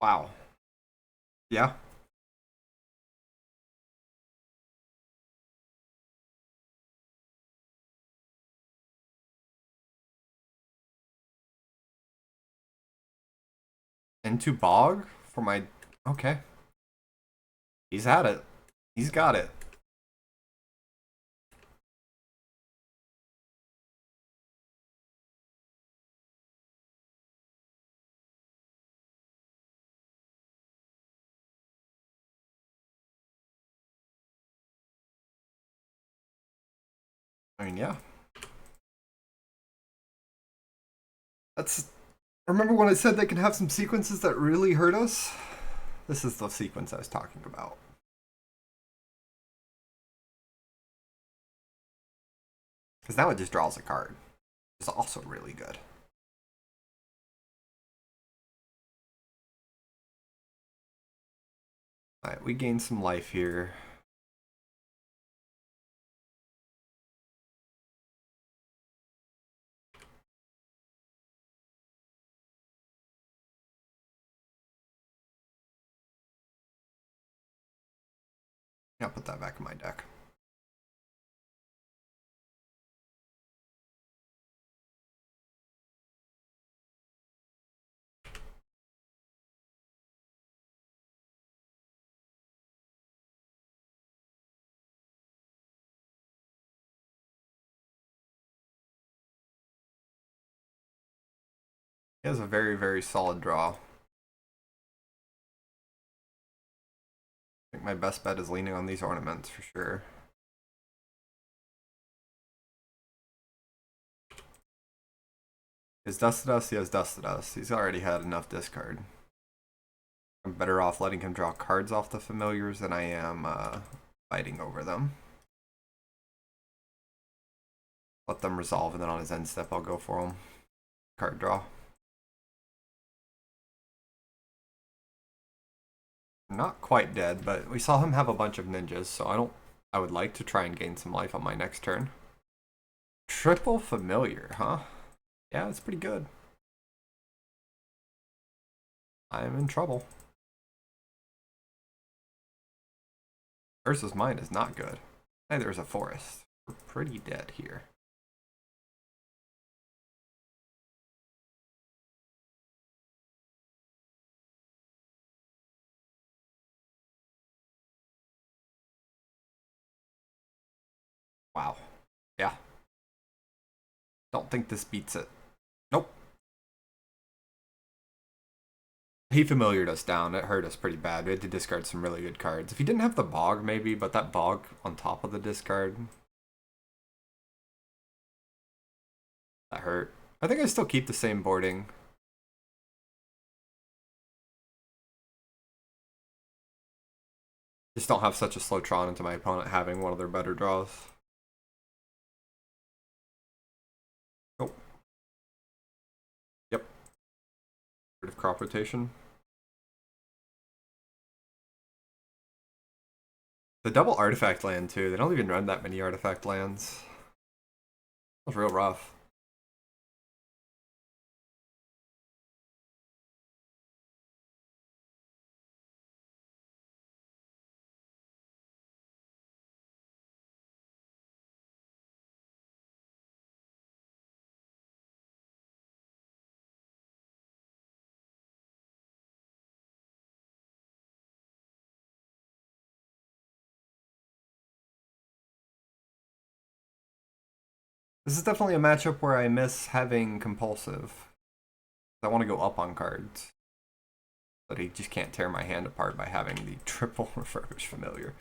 Wow. Yeah. Into Bog for my... Okay. He's had it. He's got it. I mean, yeah. That's... Remember when I said they can have some sequences that really hurt us? This is the sequence I was talking about. Because now it just draws a card. It's also really good. Alright, we gain some life here. Yeah, I'll put that back in my deck. He has a very, very solid draw. I think my best bet is leaning on these ornaments for sure. He has Dusted Us, he has Dusted Us. He's already had enough discard. I'm better off letting him draw cards off the familiars than I am fighting over them. Let them resolve, and then on his end step I'll go for him. Card draw. Not quite dead, but we saw him have a bunch of ninjas, so I would like to try and gain some life on my next turn. Triple familiar, huh? Yeah, that's pretty good. I'm in trouble. Versus mine is not good. Hey, there's a forest. We're pretty dead here. Wow. Yeah. Don't think this beats it. Nope. He familiared us down. It hurt us pretty bad. We had to discard some really good cards. If he didn't have the bog, maybe, but that bog on top of the discard, that hurt. I think I still keep the same boarding. Just don't have such a slow Tron into my opponent having one of their better draws. Oh. Yep. Rid of crop rotation. The double artifact land too. They don't even run that many artifact lands. That was real rough. This is definitely a matchup where I miss having compulsive. I want to go up on cards. But he just can't tear my hand apart by having the triple refurbished familiar.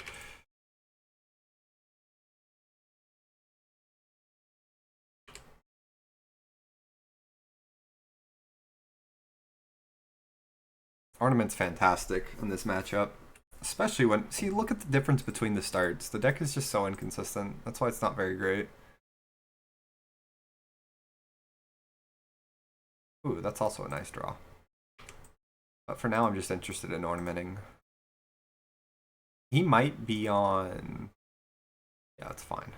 Ornament's fantastic in this matchup. Especially when, see, look at the difference between the starts. The deck is just so inconsistent. That's why it's not very great. Ooh, that's also a nice draw. But for now, I'm just interested in ornamenting. He might be on... Yeah, that's fine.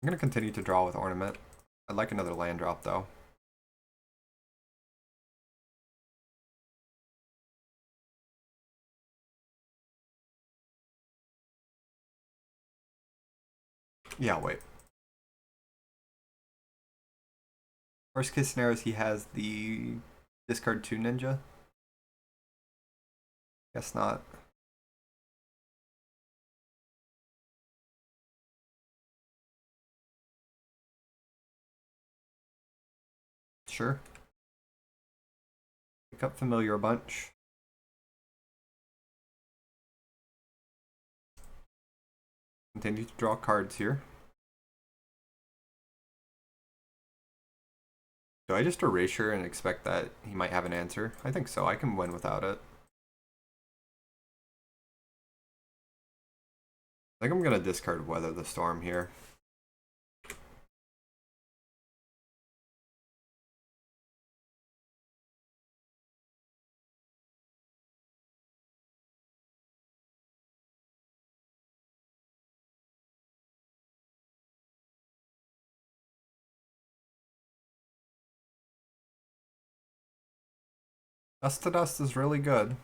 I'm going to continue to draw with ornament. I'd like another land drop, though. Yeah, wait. Worst case scenario is he has the discard 2 ninja. Guess not. Sure. Pick up familiar a bunch. Continue to draw cards here. Do I just erasure and expect that he might have an answer? I think so. I can win without it. I think I'm going to discard Weather the Storm here. Dust to Dust is really good.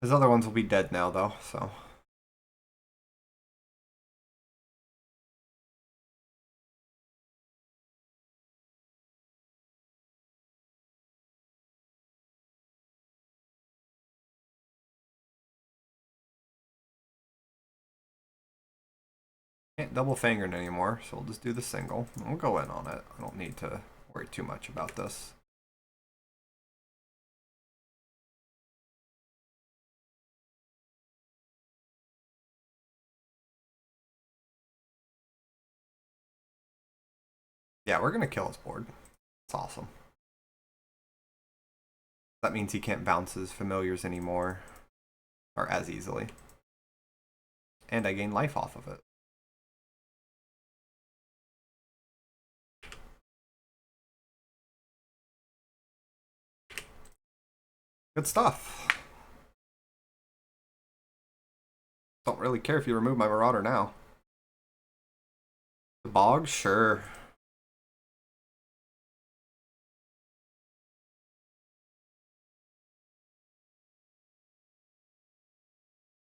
His other ones will be dead now, though, so... Can't double finger it anymore, so we'll just do the single. And we'll go in on it. I don't need to worry too much about this. Yeah, we're gonna kill his board. It's awesome. That means he can't bounce his familiars anymore, or as easily. And I gain life off of it. Good stuff. Don't really care if you remove my Marauder now. The Bog? Sure.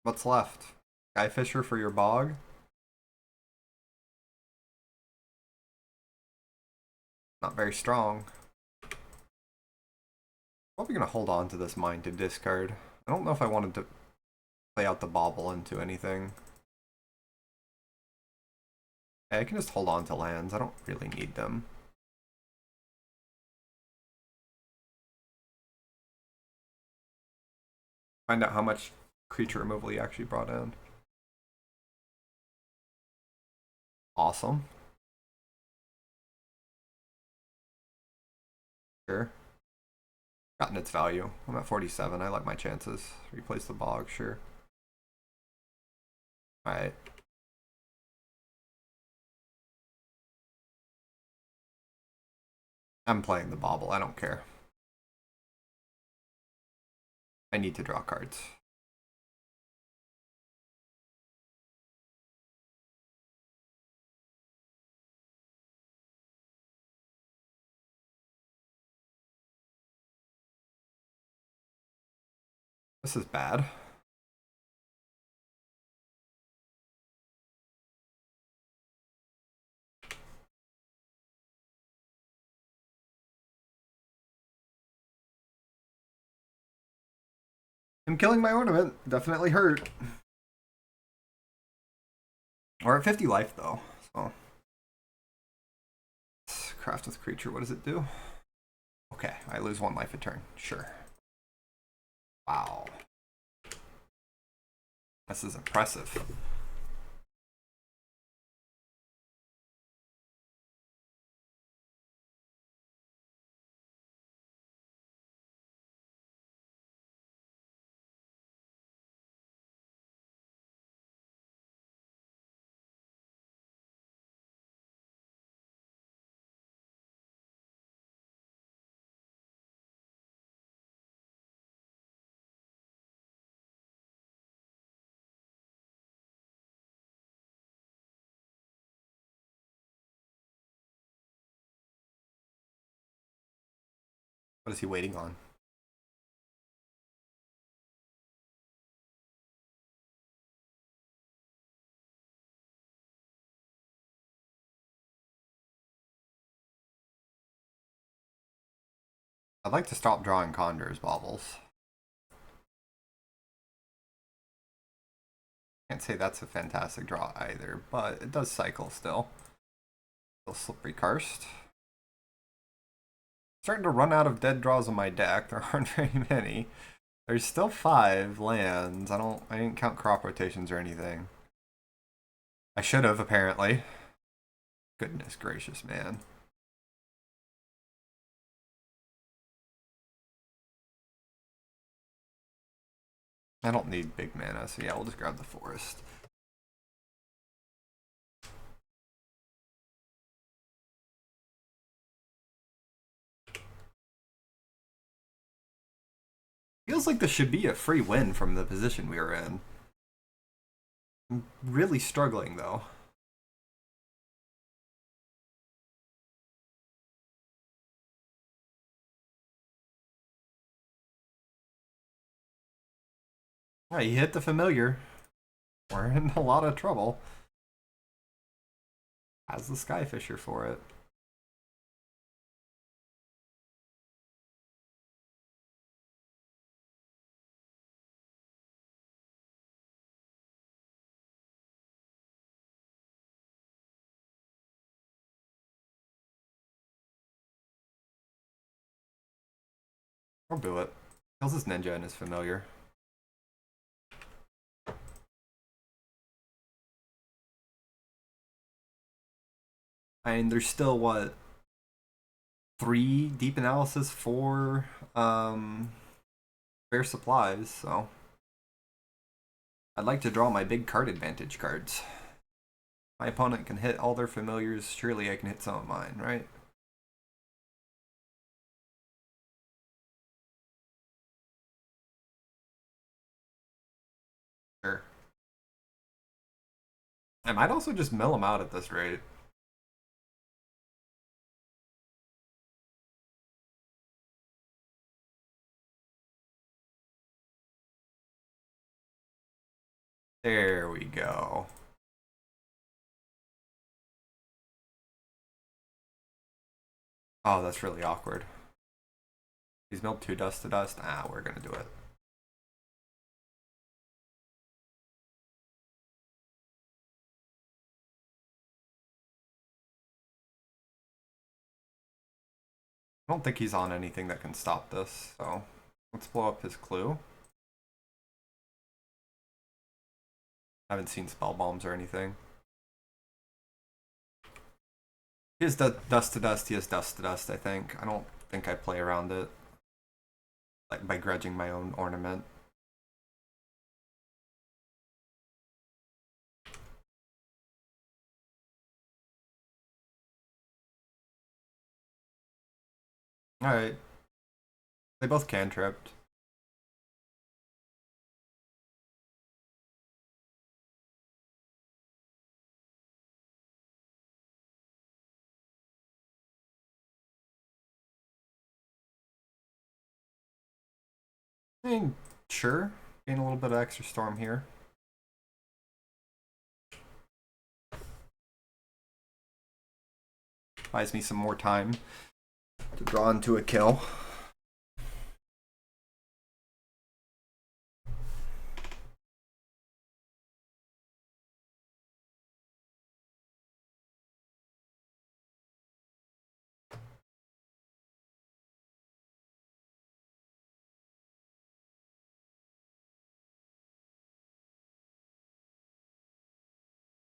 What's left? Skyfisher for your Bog? Not very strong. Probably gonna hold on to this mine to discard. I don't know if I wanted to play out the bauble into anything. I can just hold on to lands. I don't really need them. Find out how much creature removal you actually brought in. Awesome. Sure. Gotten its value. I'm at 47. I like my chances. Replace the Bog, sure. Alright. I'm playing the bauble. I don't care. I need to draw cards. This is bad. Him killing my ornament definitely hurt. We're at 50 life though, so. Craft with creature, what does it do? Okay, I lose 1 life a turn. Sure. Wow. This is impressive. What is he waiting on? I'd like to stop drawing Condor's baubles. Can't say that's a fantastic draw either, but it does cycle still. Still Slippery Karst. Starting to run out of dead draws on my deck. There aren't very many. There's still 5 lands. I didn't count crop rotations or anything. I should have, apparently. Goodness gracious, man. I don't need big mana, so yeah, we'll just grab the forest. Feels like this should be a free win from the position we were in. I'm really struggling, though. Yeah, you hit the familiar. We're in a lot of trouble. Has the Skyfisher for it. I'll do it. Kills his ninja and is familiar. I mean, there's still, what, 3 deep analysis, 4 spare supplies, so I'd like to draw my big card advantage cards. My opponent can hit all their familiars, surely I can hit some of mine, right? Sure. I might also just mill them out at this rate. There we go. Oh, that's really awkward. He's milled 2 dust to dust. Ah, we're gonna do it. I don't think he's on anything that can stop this, so let's blow up his clue. I haven't seen spell bombs or anything. He has dust to dust, he has dust to dust, I think. I don't think I play around it, like, by grudging my own ornament. Alright. They both cantripped. I mean, sure. Gain a little bit of extra storm here. Buys me some more time to draw into a kill.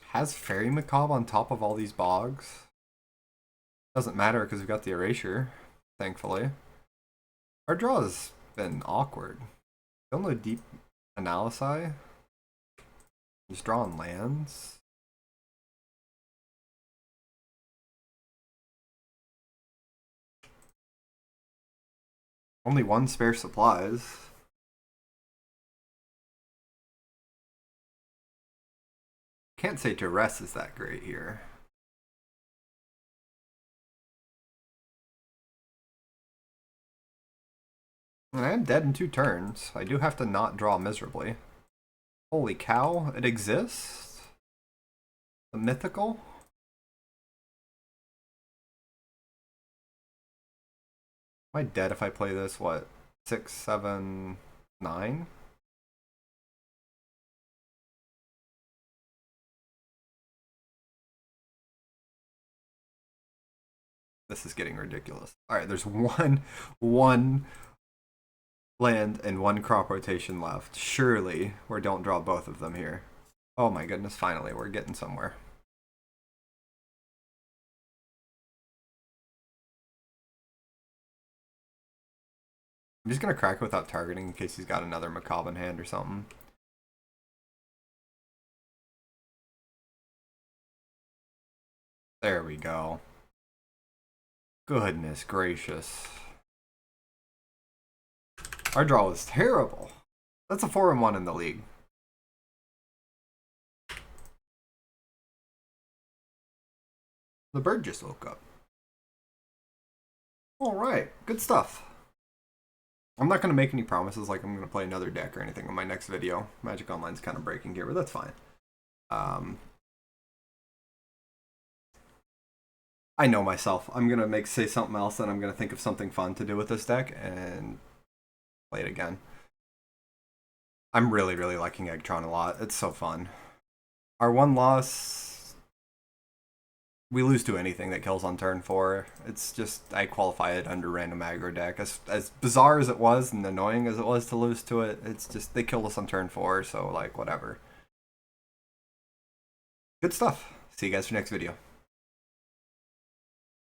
Has Fairy Macabre on top of all these bogs. Doesn't matter because we've got the erasure, thankfully. Our draw has been awkward. Don't know deep analysis. Just drawing lands. Only 1 spare supplies. Can't say Duress is that great here. And I am dead in 2 turns. I do have to not draw miserably. Holy cow, it exists? The mythical? Am I dead if I play this, what, 6, 7, 9? This is getting ridiculous. Alright, there's one land and 1 crop rotation left. Surely we don't draw both of them here. Oh my goodness, finally, we're getting somewhere. I'm just gonna crack it without targeting in case he's got another Macabre in hand or something. There we go. Goodness gracious. Our draw was terrible. That's a 4-1 in the league. The bird just woke up. Alright, good stuff. I'm not going to make any promises like I'm going to play another deck or anything in my next video. Magic Online's kind of breaking here, but that's fine. I know myself. I'm going to say something else, and I'm going to think of something fun to do with this deck and play it again. I'm really, really liking Tron a lot. It's so fun. Our 1 loss we lose to anything that kills on turn 4. It's just, I qualify it under random aggro deck. As bizarre as it was and annoying as it was to lose to it, it's just, they killed us on turn 4, so like, whatever. Good stuff. See you guys for next video.